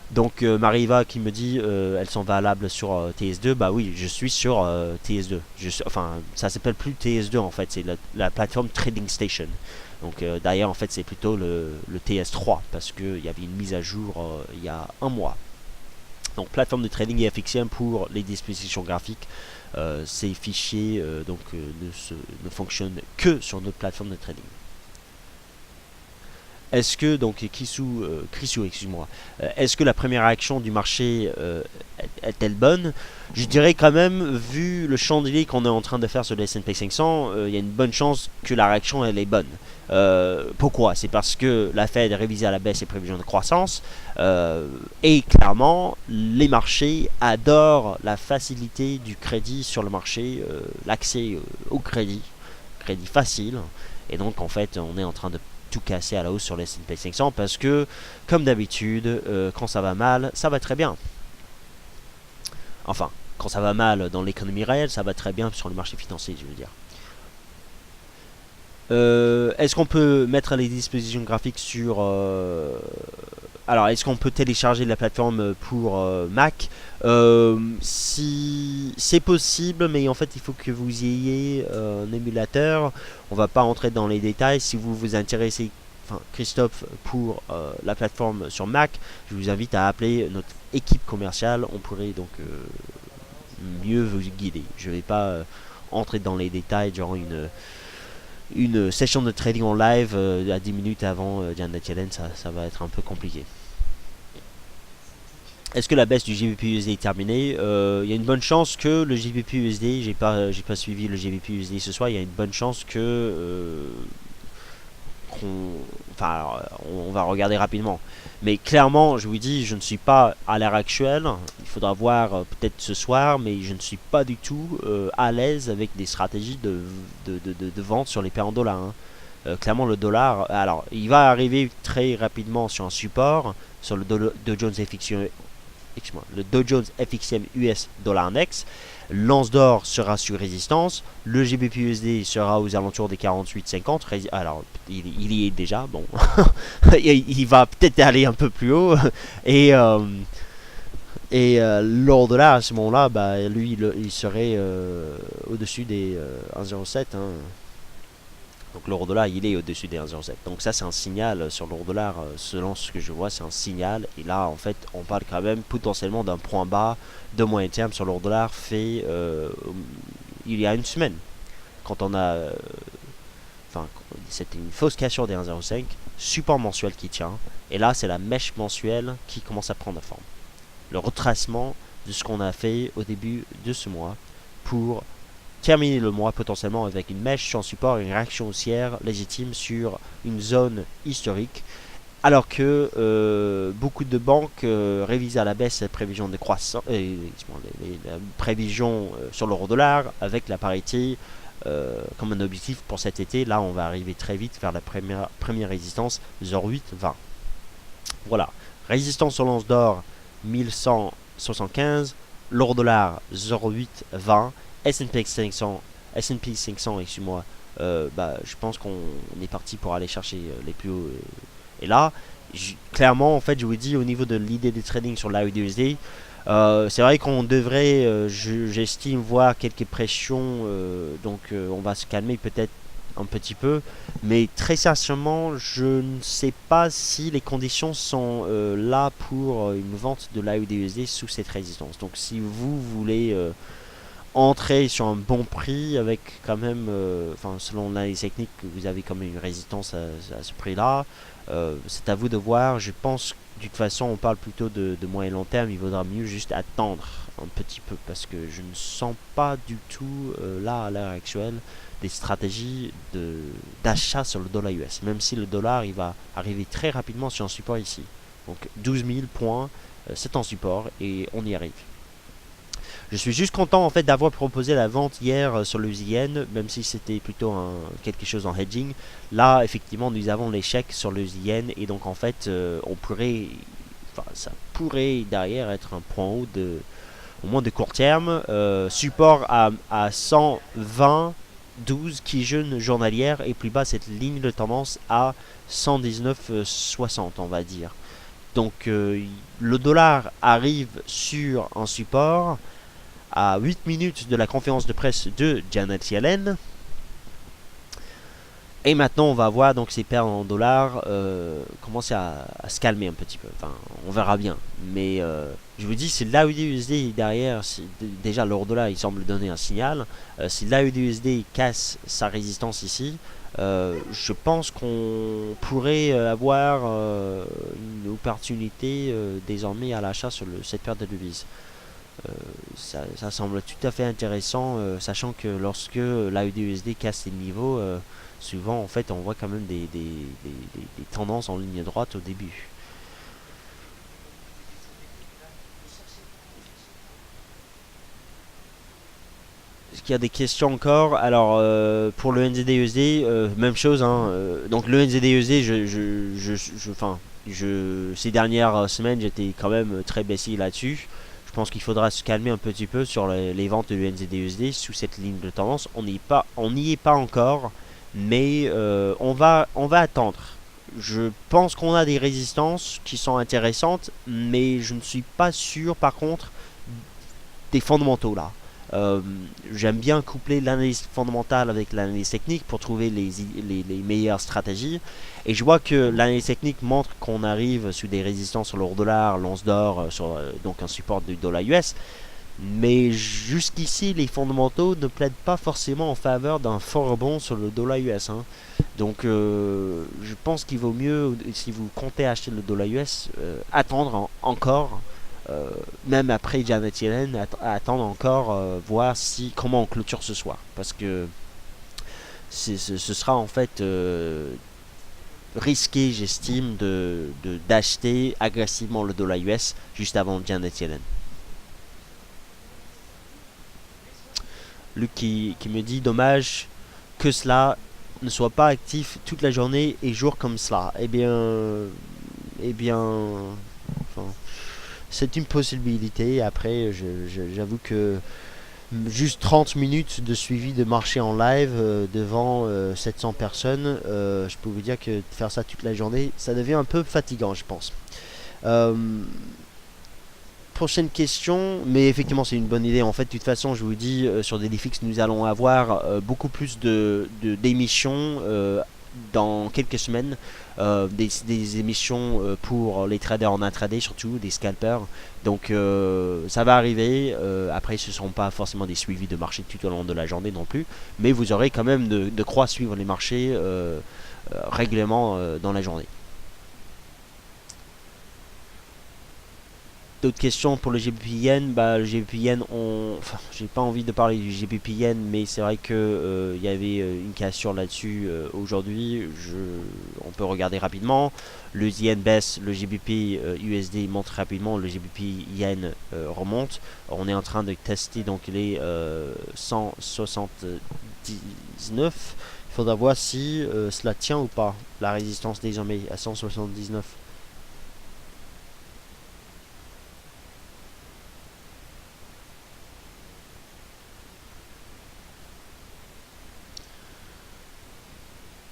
Donc Mariva qui me dit elles sont valables sur TS2. Bah oui, je suis sur TS2. Enfin, ça s'appelle plus TS2 en fait, c'est la plateforme Trading Station. Donc d'ailleurs en fait c'est plutôt le TS3 parce qu'il y avait une mise à jour il y a un mois. Donc plateforme de trading et FXM pour les dispositions graphiques. Ces fichiers ne fonctionnent que sur notre plateforme de trading. Est-ce que, donc Chrisou, excuse-moi, est-ce que la première réaction du marché est-elle bonne? Je dirais quand même, vu le chandelier qu'on est en train de faire sur le S&P 500, il y a une bonne chance que la réaction elle est bonne. Pourquoi? C'est parce que la Fed a révisé à la baisse ses prévisions de croissance et clairement, les marchés adorent la facilité du crédit sur le marché, l'accès au crédit facile. Et donc en fait, on est en train de tout casser à la hausse sur le S&P 500 parce que, comme d'habitude, quand ça va mal, ça va très bien. Enfin, quand ça va mal dans l'économie réelle, ça va très bien sur le marché financier, je veux dire. Est-ce qu'on peut mettre les dispositions graphiques sur... Alors, est-ce qu'on peut télécharger la plateforme pour Mac? Si c'est possible, mais en fait, il faut que vous ayez un émulateur. On va pas rentrer dans les détails. Si vous vous intéressez, Christophe, pour la plateforme sur Mac, je vous invite à appeler notre équipe commerciale. On pourrait donc mieux vous guider. Je vais pas entrer dans les détails durant une session de trading en live à 10 minutes avant Janet Yellen, ça va être un peu compliqué. Est-ce que la baisse du GBP-USD est terminée? Il y a une bonne chance que le GBP-USD, j'ai pas suivi le GBP-USD ce soir, il y a une bonne chance que enfin, alors, on va regarder rapidement. Mais clairement, je vous dis, je ne suis pas à l'heure actuelle. Il faudra voir peut-être ce soir, mais je ne suis pas du tout à l'aise avec des stratégies de vente sur les paires en dollars, hein. Clairement, le dollar, alors, il va arriver très rapidement sur un support, sur le Dow Jones FXM, le Dow Jones FXM US Dollar Index. L'once d'or sera sur résistance. Le GBP-USD sera aux alentours des 48,50. Alors, il y est déjà. Bon, il va peut-être aller un peu plus haut. Et, l'or dollar à ce moment-là, bah, lui, il serait au-dessus des 1,07. Hein. Donc l'euro dollar, il est au-dessus des 1,07. Donc ça, c'est un signal sur l'euro dollar. Selon ce que je vois, c'est un signal. Et là, en fait, on parle quand même potentiellement d'un point bas de moyen terme sur l'euro dollar fait il y a une semaine. Quand on a... Enfin, c'était une fausse cassure des 1,05. Support mensuel qui tient. Et là, c'est la mèche mensuelle qui commence à prendre forme. Le retracement de ce qu'on a fait au début de ce mois pour terminer le mois potentiellement avec une mèche sur support et une réaction haussière légitime sur une zone historique. Alors que beaucoup de banques révisent à la baisse les prévisions de croissance, les prévisions sur l'euro dollar avec la parité comme un objectif pour cet été. Là, on va arriver très vite vers la première résistance 0,820. Voilà, résistance sur l'once d'or 1175, l'euro dollar 0,820. S&P 500, excuse-moi, bah, je pense qu'on est parti pour aller chercher les plus hauts. Et là, clairement, en fait, je vous dis, au niveau de l'idée de trading sur l'AUDUSD, c'est vrai qu'on devrait, j'estime, voir quelques pressions. Donc, on va se calmer peut-être un petit peu. Mais très sincèrement, je ne sais pas si les conditions sont là pour une vente de l'AUDUSD sous cette résistance. Donc, si vous voulez... entrer sur un bon prix avec quand même, selon l'analyse technique, vous avez quand même une résistance à ce prix-là. C'est à vous de voir. Je pense que de toute façon, on parle plutôt de moyen long terme. Il vaudra mieux juste attendre un petit peu parce que je ne sens pas du tout là à l'heure actuelle des stratégies d'achat sur le dollar US. Même si le dollar il va arriver très rapidement sur un support ici. Donc 12 000 points, c'est un support et on y arrive. Je suis juste content en fait d'avoir proposé la vente hier sur le yen, même si c'était plutôt quelque chose en hedging. Là, effectivement, nous avons l'échec sur le yen et donc en fait, ça pourrait derrière être un point haut au moins de court terme. Support à 120. 12 qui jeûne journalière et plus bas cette ligne de tendance à 119,60 on va dire. Donc le dollar arrive sur un support à 8 minutes de la conférence de presse de Janet Yellen. Et maintenant, on va voir donc ces paires en dollars commencer à se calmer un petit peu. Enfin, on verra bien. Mais je vous dis, si l'AUD-USD derrière, déjà l'euro dollar, il semble donner un signal. Si l'AUD-USD casse sa résistance ici, je pense qu'on pourrait avoir une opportunité désormais à l'achat sur cette paire de devises. Ça semble tout à fait intéressant, sachant que lorsque l'AUD-USD casse ses niveaux, souvent en fait on voit quand même des tendances en ligne droite au début. Est-ce qu'il y a des questions encore? Alors pour le NZD-USD, même chose, hein, donc le NZD-USD, ces dernières semaines j'étais quand même très baissier là-dessus. Je pense qu'il faudra se calmer un petit peu sur les ventes de l'UNZD-USD sous cette ligne de tendance. On n'y est pas encore, mais on va attendre. Je pense qu'on a des résistances qui sont intéressantes, mais je ne suis pas sûr par contre des fondamentaux là. J'aime bien coupler l'analyse fondamentale avec l'analyse technique pour trouver les meilleures stratégies. Et je vois que l'analyse technique montre qu'on arrive sous des résistances sur l'euro dollar, l'once d'or, sur donc un support du dollar US. Mais jusqu'ici, les fondamentaux ne plaident pas forcément en faveur d'un fort rebond sur le dollar US. Hein. Donc je pense qu'il vaut mieux, si vous comptez acheter le dollar US, attendre encore même après Janet Yellen, attendre encore voir comment on clôture ce soir. Parce que ce sera en fait risqué, j'estime, d'acheter agressivement le dollar US juste avant Janet Yellen. Luc qui me dit dommage que cela ne soit pas actif toute la journée et jour comme cela. Enfin, c'est une possibilité. Après, j'avoue que juste 30 minutes de suivi de marché en live devant 700 personnes, je peux vous dire que faire ça toute la journée, ça devient un peu fatigant, je pense. Euh, Prochaine question, mais effectivement c'est une bonne idée. En fait, de toute façon, je vous dis, sur Delifix, nous allons avoir beaucoup plus d'émissions dans quelques semaines, des émissions pour les traders en intraday, surtout des scalpers. Donc ça va arriver. Après, ce ne seront pas forcément des suivis de marché tout au long de la journée non plus, mais vous aurez quand même de quoi suivre les marchés régulièrement dans la journée. D'autres questions pour le GBP Yen. Le GBP Yen, enfin, j'ai pas envie de parler du GBP Yen, mais c'est vrai que y avait une cassure là-dessus aujourd'hui. On peut regarder rapidement. Le Yen baisse, le GBP USD monte rapidement, le GBP Yen remonte. On est en train de tester donc les 179. Il faudra voir si cela tient ou pas. La résistance désormais à 179.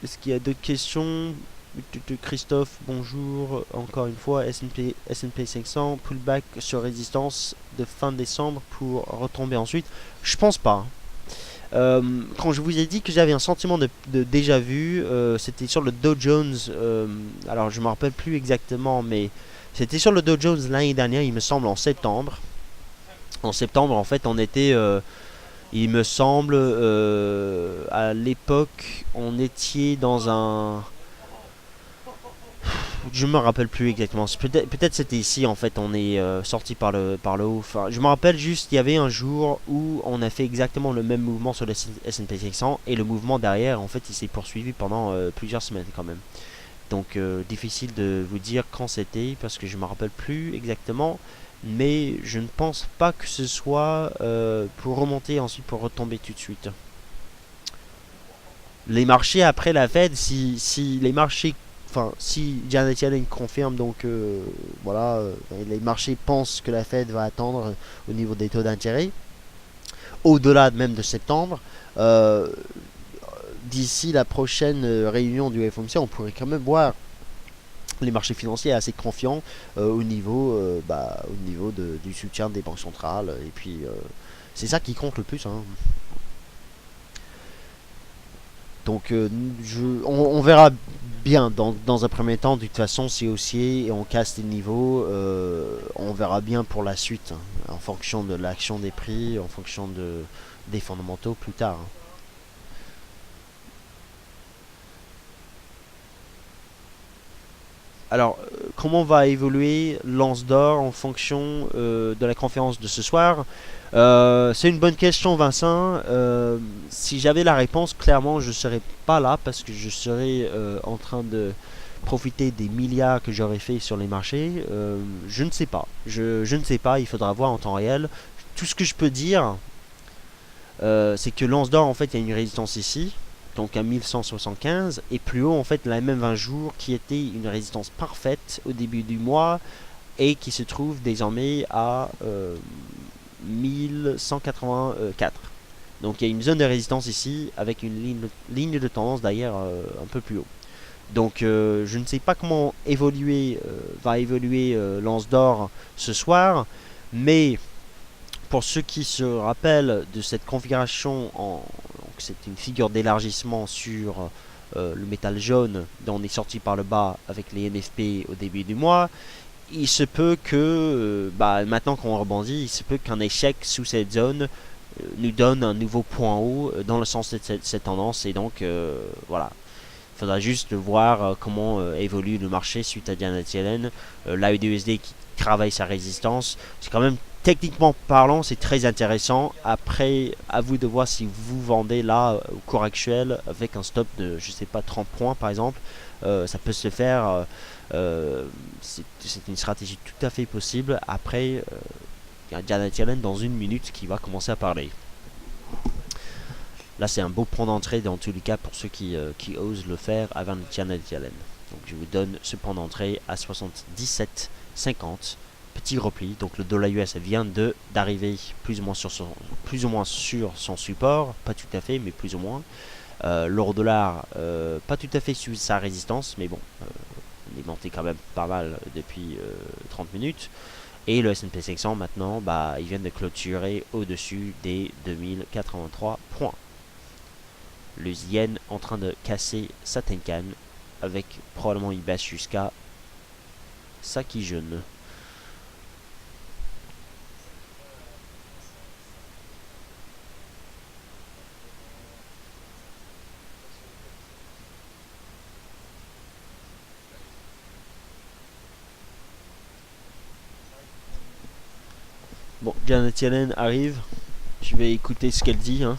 Est-ce qu'il y a d'autres questions? Christophe, bonjour. Encore une fois, S&P 500, pullback sur résistance de fin décembre pour retomber ensuite. Je pense pas. Quand je vous ai dit que j'avais un sentiment de déjà vu, c'était sur le Dow Jones. Alors je me rappelle plus exactement, mais c'était sur le Dow Jones l'année dernière, il me semble en septembre. En septembre, en fait, on était... il me semble, à l'époque, on était dans un... Je me rappelle plus exactement. Peut-être c'était ici, en fait, on est sorti par le haut. Enfin, je me rappelle juste, il y avait un jour où on a fait exactement le même mouvement sur le S&P 500 et le mouvement derrière, en fait, il s'est poursuivi pendant plusieurs semaines quand même. Donc, difficile de vous dire quand c'était parce que je me rappelle plus exactement. Mais je ne pense pas que ce soit pour remonter et ensuite pour retomber tout de suite. Les marchés après la Fed, si les marchés, enfin si Janet Yellen confirme donc voilà, les marchés pensent que la Fed va attendre au niveau des taux d'intérêt, au-delà même de septembre, d'ici la prochaine réunion du FOMC, on pourrait quand même voir les marchés financiers assez confiants au niveau du soutien des banques centrales. Et puis, c'est ça qui compte le plus. Hein. Donc, on verra bien dans un premier temps. De toute façon, si haussier et on casse les niveaux, on verra bien pour la suite. Hein, en fonction de l'action des prix, en fonction des fondamentaux plus tard. Hein. Alors, comment va évoluer l'Anse d'Or en fonction de la conférence de ce soir? C'est une bonne question, Vincent. Si j'avais la réponse, clairement, je ne serais pas là parce que je serais en train de profiter des milliards que j'aurais fait sur les marchés. Je ne sais pas. Je ne sais pas. Il faudra voir en temps réel. Tout ce que je peux dire, c'est que l'Anse d'Or, en fait, il y a une résistance ici. Donc à 1175 et plus haut en fait la même 20 jours qui était une résistance parfaite au début du mois et qui se trouve désormais à 1184. Donc il y a une zone de résistance ici avec une ligne de tendance d'ailleurs un peu plus haut. Donc je ne sais pas comment va évoluer l'Anse d'Or ce soir, mais pour ceux qui se rappellent de cette configuration c'est une figure d'élargissement sur le métal jaune dont on est sorti par le bas avec les NFP au début du mois. Il se peut que, maintenant qu'on rebondit, il se peut qu'un échec sous cette zone nous donne un nouveau point haut dans le sens de cette tendance. Et donc, voilà. faudra juste voir comment évolue le marché suite à Janet Yellen. L'AUD qui travaille sa résistance. C'est quand même, techniquement parlant, c'est très intéressant. Après, à vous de voir si vous vendez là au cours actuel avec un stop de, je sais pas, 30 points par exemple. Ça peut se faire. C'est une stratégie tout à fait possible. Après, il y a Janet Yellen dans une minute qui va commencer à parler. Là, c'est un beau point d'entrée dans tous les cas pour ceux qui osent le faire avant Janet Yellen. Donc, je vous donne ce point d'entrée à 77,50. Petit repli. Donc, le dollar US vient d'arriver plus ou moins sur son support. Pas tout à fait, mais plus ou moins. L'euro dollar, pas tout à fait sur sa résistance, mais bon, il est monté quand même pas mal depuis 30 minutes. Et le S&P 500 maintenant, il vient de clôturer au-dessus des 2083 points. Le yen en train de casser sa Tenkan avec probablement il baisse jusqu'à Saki jeune. Bon, Janet Yellen arrive. Je vais écouter ce qu'elle dit. Hein.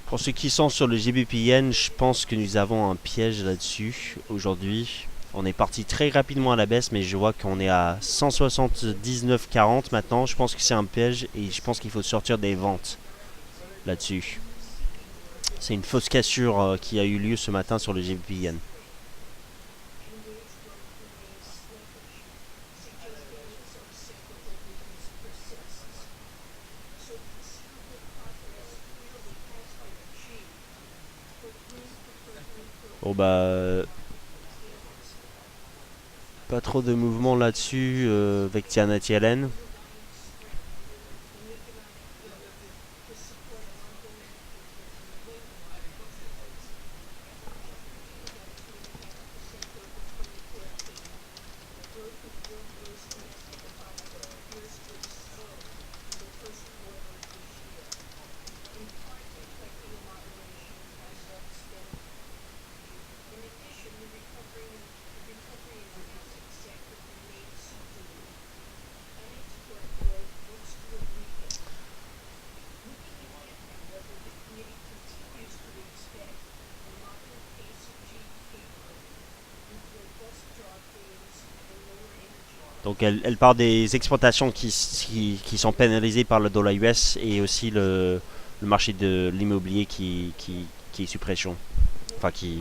Pour ceux qui sont sur le GBP Yen, je pense que nous avons un piège là-dessus aujourd'hui. On est parti très rapidement à la baisse, mais je vois qu'on est à 179,40 maintenant. Je pense que c'est un piège et je pense qu'il faut sortir des ventes là-dessus. C'est une fausse cassure qui a eu lieu ce matin sur le GBP Yen. Bon pas trop de mouvement là-dessus avec Janet Yellen. Donc elle parle des exportations qui sont pénalisées par le dollar US et aussi le marché de l'immobilier qui est sous pression. Enfin qui...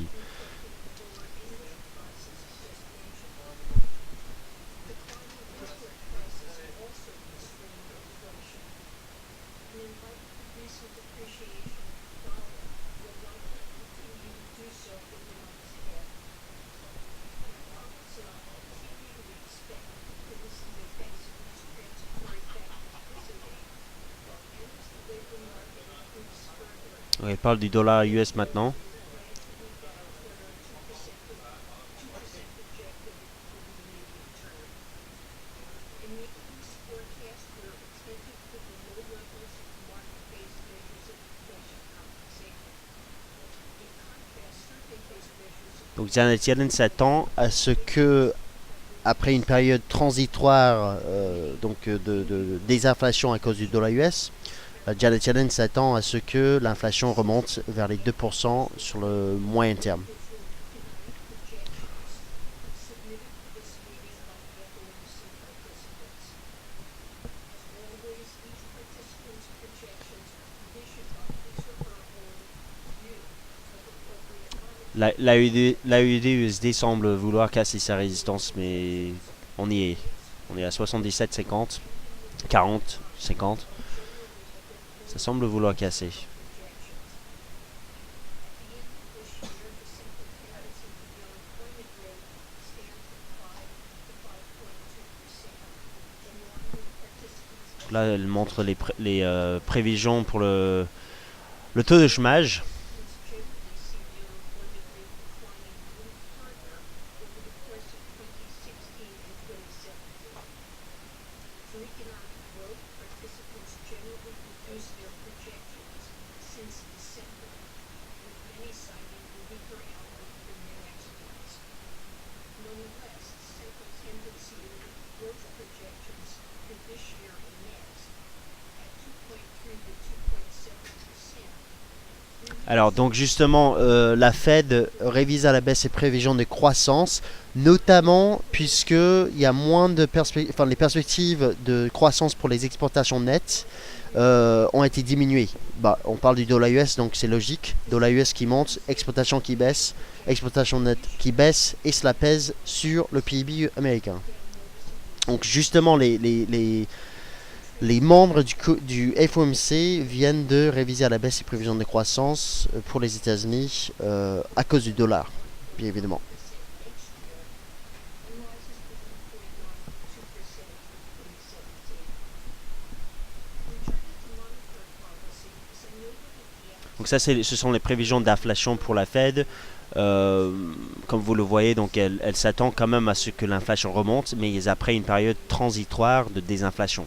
Ouais, elle parle du dollar US maintenant. Donc Janet Yellen s'attend à ce que, après une période transitoire de désinflation à cause du dollar US, Janet Yellen s'attend à ce que l'inflation remonte vers les 2% sur le moyen terme. L'AUD-USD semble vouloir casser sa résistance, mais on y est. On est à 77,50, 40, 50. Ça semble vouloir casser. Là, elle montre les prévisions pour le taux de chômage. Alors donc justement, la Fed révise à la baisse ses prévisions de croissance, notamment puisque il y a moins de les perspectives de croissance pour les exportations nettes ont été diminuées. Bah, on parle du dollar US, donc c'est logique. Dollar US qui monte, exportation qui baisse, exportation nette qui baisse, et cela pèse sur le PIB américain. Donc justement, les membres du FOMC viennent de réviser à la baisse les prévisions de croissance pour les États-Unis à cause du dollar, bien évidemment. Donc ça, ce sont les prévisions d'inflation pour la Fed. Comme vous le voyez, donc elle s'attend quand même à ce que l'inflation remonte, mais après une période transitoire de désinflation.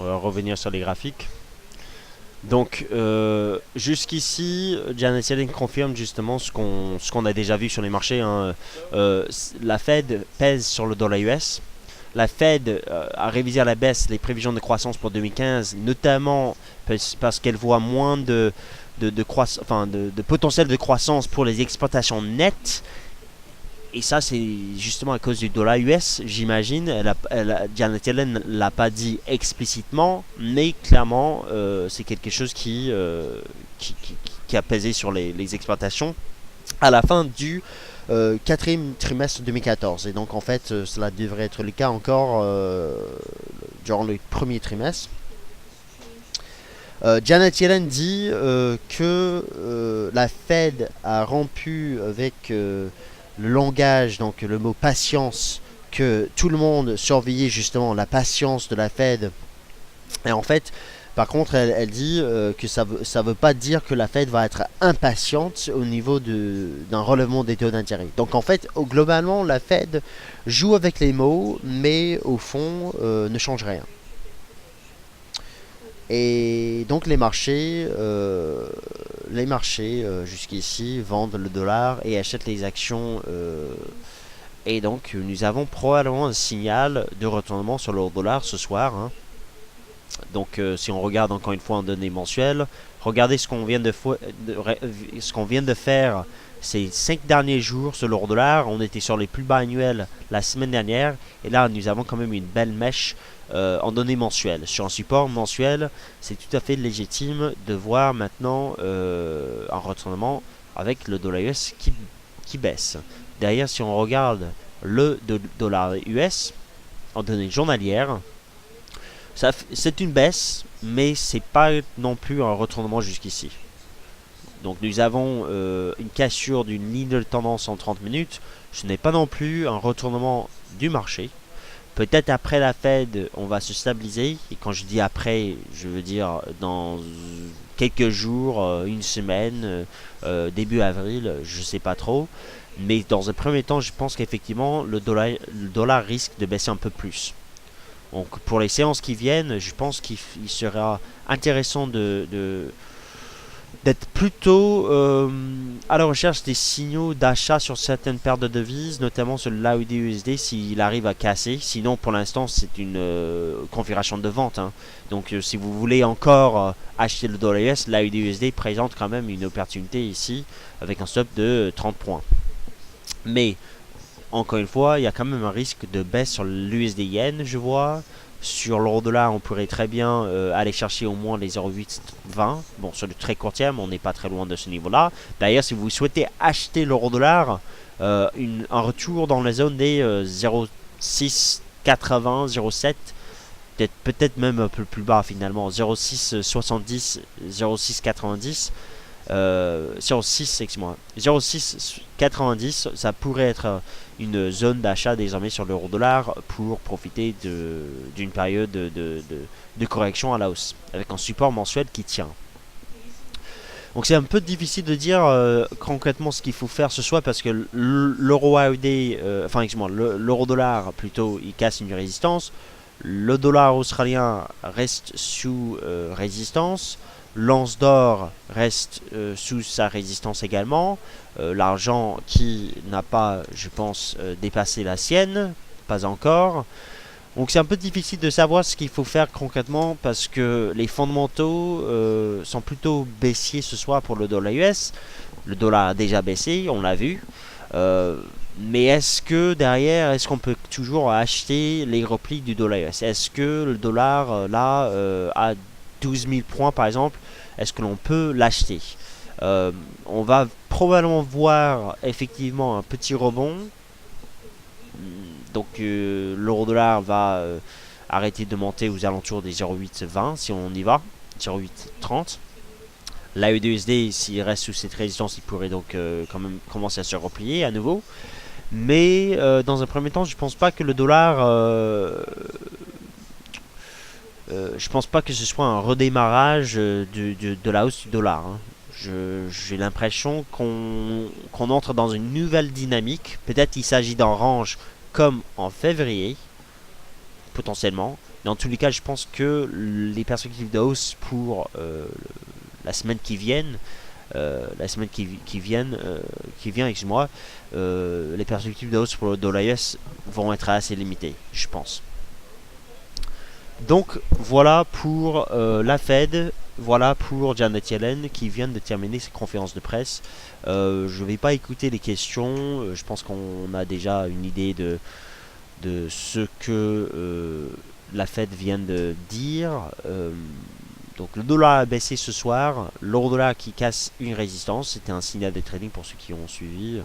On va revenir sur les graphiques. Donc jusqu'ici, Janet Yellen confirme justement ce qu'on a déjà vu sur les marchés. Hein. La Fed pèse sur le dollar US. La Fed a révisé à la baisse les prévisions de croissance pour 2015, notamment parce qu'elle voit moins de potentiel de croissance pour les exportations nettes. Et ça, c'est justement à cause du dollar US, j'imagine. Janet Yellen ne l'a pas dit explicitement, mais clairement, c'est quelque chose qui a pesé sur les exportations à la fin du quatrième trimestre 2014. Et donc, en fait, cela devrait être le cas encore durant le premier trimestre. Janet Yellen dit que la Fed a rompu avec le langage, donc le mot patience, que tout le monde surveillait justement la patience de la Fed. Et en fait, par contre, elle dit que ça veut pas dire que la Fed va être impatiente au niveau d'un relèvement des taux d'intérêt. Donc en fait, globalement, la Fed joue avec les mots, mais au fond, ne change rien. Et donc les marchés jusqu'ici vendent le dollar et achètent les actions. Et donc nous avons probablement un signal de retournement sur le dollar ce soir, hein. Donc si on regarde encore une fois en données mensuelles, regardez ce qu'on vient ce qu'on vient de faire ces 5 derniers jours sur l'euro dollar. On était sur les plus bas annuels la semaine dernière et là nous avons quand même une belle mèche en données mensuelles. Sur un support mensuel, c'est tout à fait légitime de voir maintenant un retournement avec le dollar US qui baisse. Derrière, si on regarde le dollar US en données journalières, c'est une baisse, mais c'est pas non plus un retournement jusqu'ici. Donc nous avons une cassure d'une ligne de tendance en 30 minutes. Ce n'est pas non plus un retournement du marché. Peut-être après la Fed, on va se stabiliser. Et quand je dis après, je veux dire dans quelques jours, une semaine, début avril, je sais pas trop. Mais dans un premier temps, je pense qu'effectivement, le dollar risque de baisser un peu plus. Donc pour les séances qui viennent, je pense qu'il sera intéressant d'être plutôt à la recherche des signaux d'achat sur certaines paires de devises, notamment sur le l'AUD-USD s'il arrive à casser. Sinon, pour l'instant, c'est une configuration de vente, hein. Donc si vous voulez encore acheter le dollar US, l'AUD-USD présente quand même une opportunité ici avec un stop de 30 points. Mais encore une fois, il y a quand même un risque de baisse sur l'USD Yen, je vois. Sur l'euro dollar, on pourrait très bien aller chercher au moins les 0,820. Bon, sur le très court terme, on n'est pas très loin de ce niveau-là. D'ailleurs, si vous souhaitez acheter l'euro dollar, un retour dans la zone des 0,680, 0,7, peut-être même un peu plus bas finalement, 0,670, 0,690. 06, excuse-moi, 0,690, ça pourrait être une zone d'achat désormais sur l'euro dollar pour profiter d'une période de correction à la hausse avec un support mensuel qui tient. Donc c'est un peu difficile de dire concrètement ce qu'il faut faire ce soir parce que l'euro AUD, enfin excuse-moi, l'euro dollar plutôt, il casse une résistance. Le dollar australien reste sous résistance. L'once d'or reste sous sa résistance également. L'argent qui n'a pas, je pense, dépassé la sienne, pas encore. Donc c'est un peu difficile de savoir ce qu'il faut faire concrètement parce que les fondamentaux sont plutôt baissiers ce soir pour le dollar US. Le dollar a déjà baissé, on l'a vu. Mais est-ce que derrière, est-ce qu'on peut toujours acheter les replis du dollar US? Est-ce que le dollar là a 12 000 points par exemple, est-ce que l'on peut l'acheter? On va probablement voir effectivement un petit rebond. Donc l'euro dollar va arrêter de monter aux alentours des 0,820 si on y va, 0,830. L'AUD-USD, s'il reste sous cette résistance, il pourrait donc quand même commencer à se replier à nouveau. Mais dans un premier temps, je pense pas que le dollar je pense pas que ce soit un redémarrage de la hausse du dollar, hein. J'ai l'impression qu'on entre dans une nouvelle dynamique. Peut-être qu'il s'agit d'un range comme en février, potentiellement. Dans tous les cas, je pense que les perspectives de hausse pour la semaine qui vient, excuse-moi, les perspectives de hausse pour le dollar US vont être assez limitées, je pense. Donc voilà pour la Fed, voilà pour Janet Yellen qui vient de terminer ses conférences de presse. Je ne vais pas écouter les questions, je pense qu'on a déjà une idée de ce que la Fed vient de dire. Donc le dollar a baissé ce soir, l'euro dollar qui casse une résistance, c'était un signal de trading pour ceux qui ont suivi.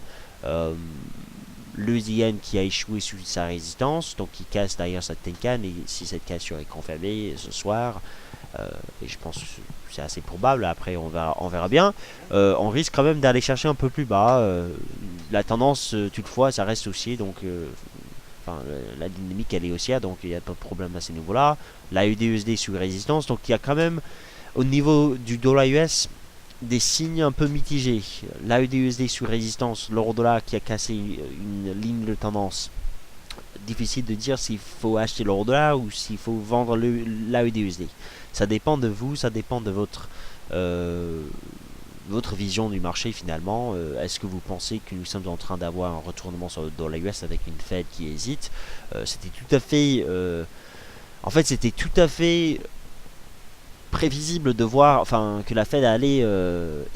Le yen qui a échoué sous sa résistance, donc qui casse d'ailleurs cette Tenkan, et si cette cassure est confirmée ce soir, et je pense que c'est assez probable, après on verra bien, on risque quand même d'aller chercher un peu plus bas. La tendance toutefois ça reste haussier, donc la dynamique elle est haussière, donc il n'y a pas de problème à ce niveau là. La UD-USD sous résistance, donc il y a quand même au niveau du dollar US des signes un peu mitigés. L'AUD-USD sous résistance, l'euro-dollar qui a cassé une ligne de tendance difficile de dire s'il faut acheter l'euro-dollar ou s'il faut vendre l'AUD-USD. Ça dépend de vous, ça dépend de votre vision du marché finalement. Est-ce que vous pensez que nous sommes en train d'avoir un retournement sur le dollar US avec une Fed qui hésite? C'était tout à fait... en fait, c'était tout à fait prévisible de voir, enfin, que la Fed allait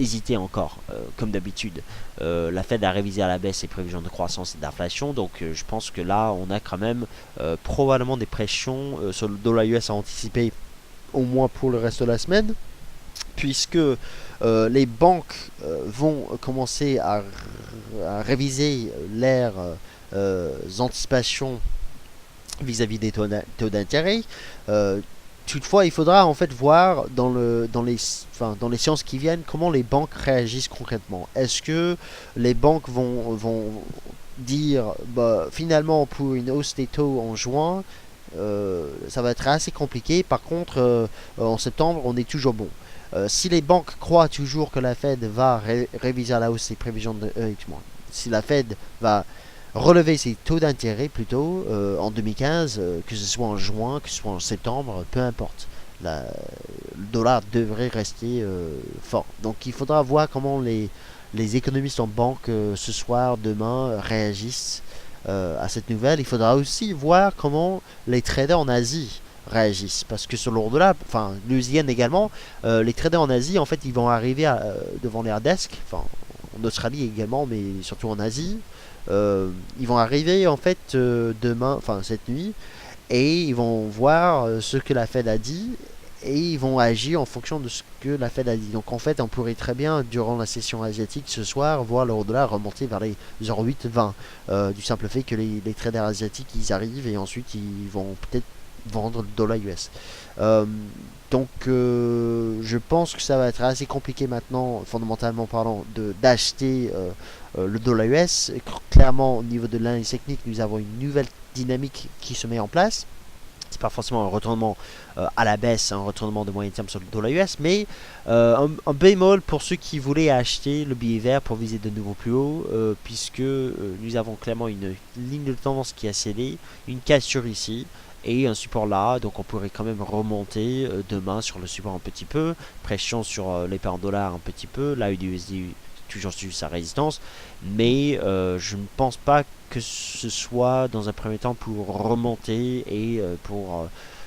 hésiter encore, comme d'habitude. La Fed a révisé à la baisse ses prévisions de croissance et d'inflation, donc je pense que là, on a quand même probablement des pressions sur le dollar US à anticiper, au moins pour le reste de la semaine, puisque les banques vont commencer à réviser leurs anticipations vis-à-vis des taux d'intérêt. Toutefois, il faudra en fait voir dans les séances qui viennent comment les banques réagissent concrètement. Est-ce que les banques vont dire finalement pour une hausse des taux en juin, ça va être assez compliqué. Par contre, en septembre, on est toujours bon. Si les banques croient toujours que la Fed va réviser à la hausse ses prévisions si la Fed va relever ses taux d'intérêt plutôt en 2015, que ce soit en juin, que ce soit en septembre, peu importe. Le dollar devrait rester fort. Donc il faudra voir comment les économistes en banque ce soir, demain, réagissent à cette nouvelle. Il faudra aussi voir comment les traders en Asie réagissent. Parce que sur l'euro dollar, enfin l'USD également, les traders en Asie, en fait, ils vont arriver devant les hard desks, enfin en Australie également, mais surtout en Asie. Ils vont arriver en fait demain, enfin cette nuit, et ils vont voir ce que la Fed a dit et ils vont agir en fonction de ce que la Fed a dit. Donc en fait, on pourrait très bien durant la session asiatique ce soir voir l'euro-dollar remonter vers les 0,8-20 du simple fait que les traders asiatiques ils arrivent et ensuite ils vont peut-être vendre le dollar US. Donc je pense que ça va être assez compliqué maintenant, fondamentalement parlant, d'acheter le dollar US. Clairement, au niveau de l'analyse technique, nous avons une nouvelle dynamique qui se met en place. C'est pas forcément un retournement à la baisse, un retournement de moyen terme sur le dollar US, mais un bémol pour ceux qui voulaient acheter le billet vert pour viser de nouveau plus haut, puisque nous avons clairement une ligne de tendance qui a scellé, une cassure ici, et un support là, donc on pourrait quand même remonter demain sur le support un petit peu, pression sur les paires en dollars un petit peu, là USD toujours sur sa résistance, mais je ne pense pas que ce soit dans un premier temps pour remonter et pour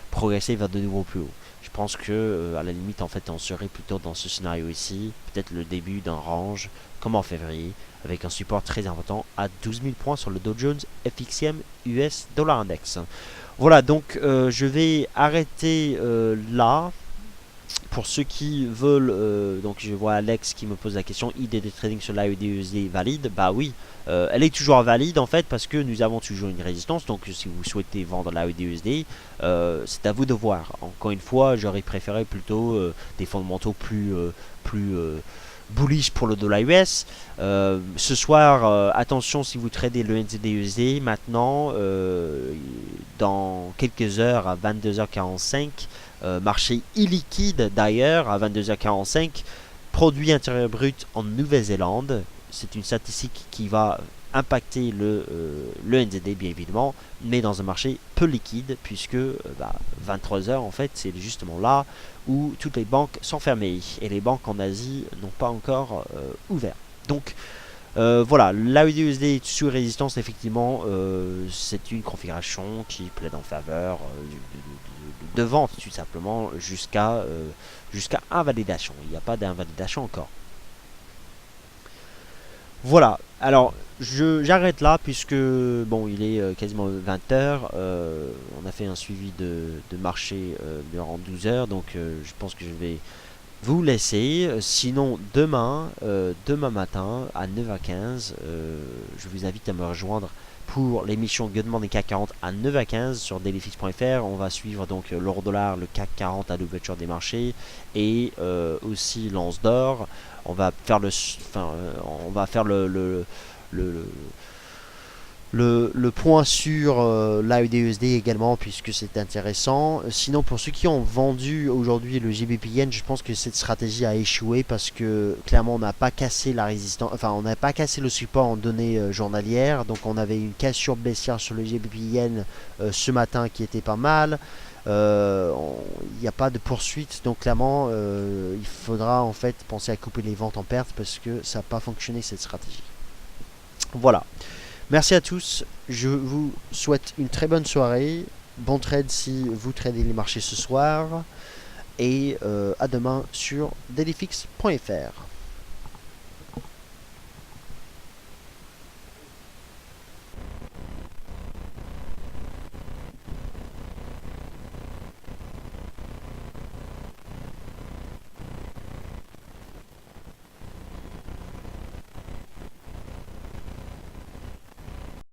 progresser vers de nouveaux plus hauts. Je pense que à la limite en fait on serait plutôt dans ce scénario ici, peut-être le début d'un range comme en février, avec un support très important à 12 000 points sur le Dow Jones FXM US Dollar Index. Voilà, donc je vais arrêter là. Pour ceux qui veulent, donc je vois Alex qui me pose la question, idée de trading sur l'AUD-USD valide? Bah oui, elle est toujours valide en fait parce que nous avons toujours une résistance. Donc si vous souhaitez vendre l'AUD-USD, c'est à vous de voir. Encore une fois, j'aurais préféré plutôt des fondamentaux plus bullish pour le dollar US. Ce soir, attention si vous tradez le NZD-USD maintenant, dans quelques heures à 22h45. Marché illiquide d'ailleurs à 22h45, produit intérieur brut en Nouvelle-Zélande. C'est une statistique qui va impacter le NZD bien évidemment, mais dans un marché peu liquide puisque 23h en fait c'est justement là où toutes les banques sont fermées et les banques en Asie n'ont pas encore ouvert. Donc voilà, l'AUD-USD est sous résistance, effectivement, c'est une configuration qui plaide en faveur de vente, tout simplement, jusqu'à invalidation. Il n'y a pas d'invalidation encore. Voilà, alors j'arrête là puisque bon, il est quasiment 20h. On a fait un suivi de marché durant 12 heures, donc je pense que je vais vous laisser. Sinon demain matin à 9h15 je vous invite à me rejoindre pour l'émission Good Morning CAC 40 à 9h15 sur dailyfix.fr. On va suivre donc l'euro dollar, le CAC 40 à l'ouverture des marchés et aussi l'once d'or. On va faire le point sur l'AUDUSD également, puisque c'est intéressant. Sinon, pour ceux qui ont vendu aujourd'hui le GBP-Yen, je pense que cette stratégie a échoué parce que clairement on n'a pas cassé la résistance, enfin on n'a pas cassé le support en données journalières, donc on avait une cassure baissière sur le GBP-Yen ce matin qui était pas mal. Il n'y a pas de poursuite, donc clairement il faudra en fait penser à couper les ventes en perte parce que ça n'a pas fonctionné cette stratégie. Voilà. Merci à tous, je vous souhaite une très bonne soirée, bon trade si vous tradez les marchés ce soir, et à demain sur dailyfix.fr.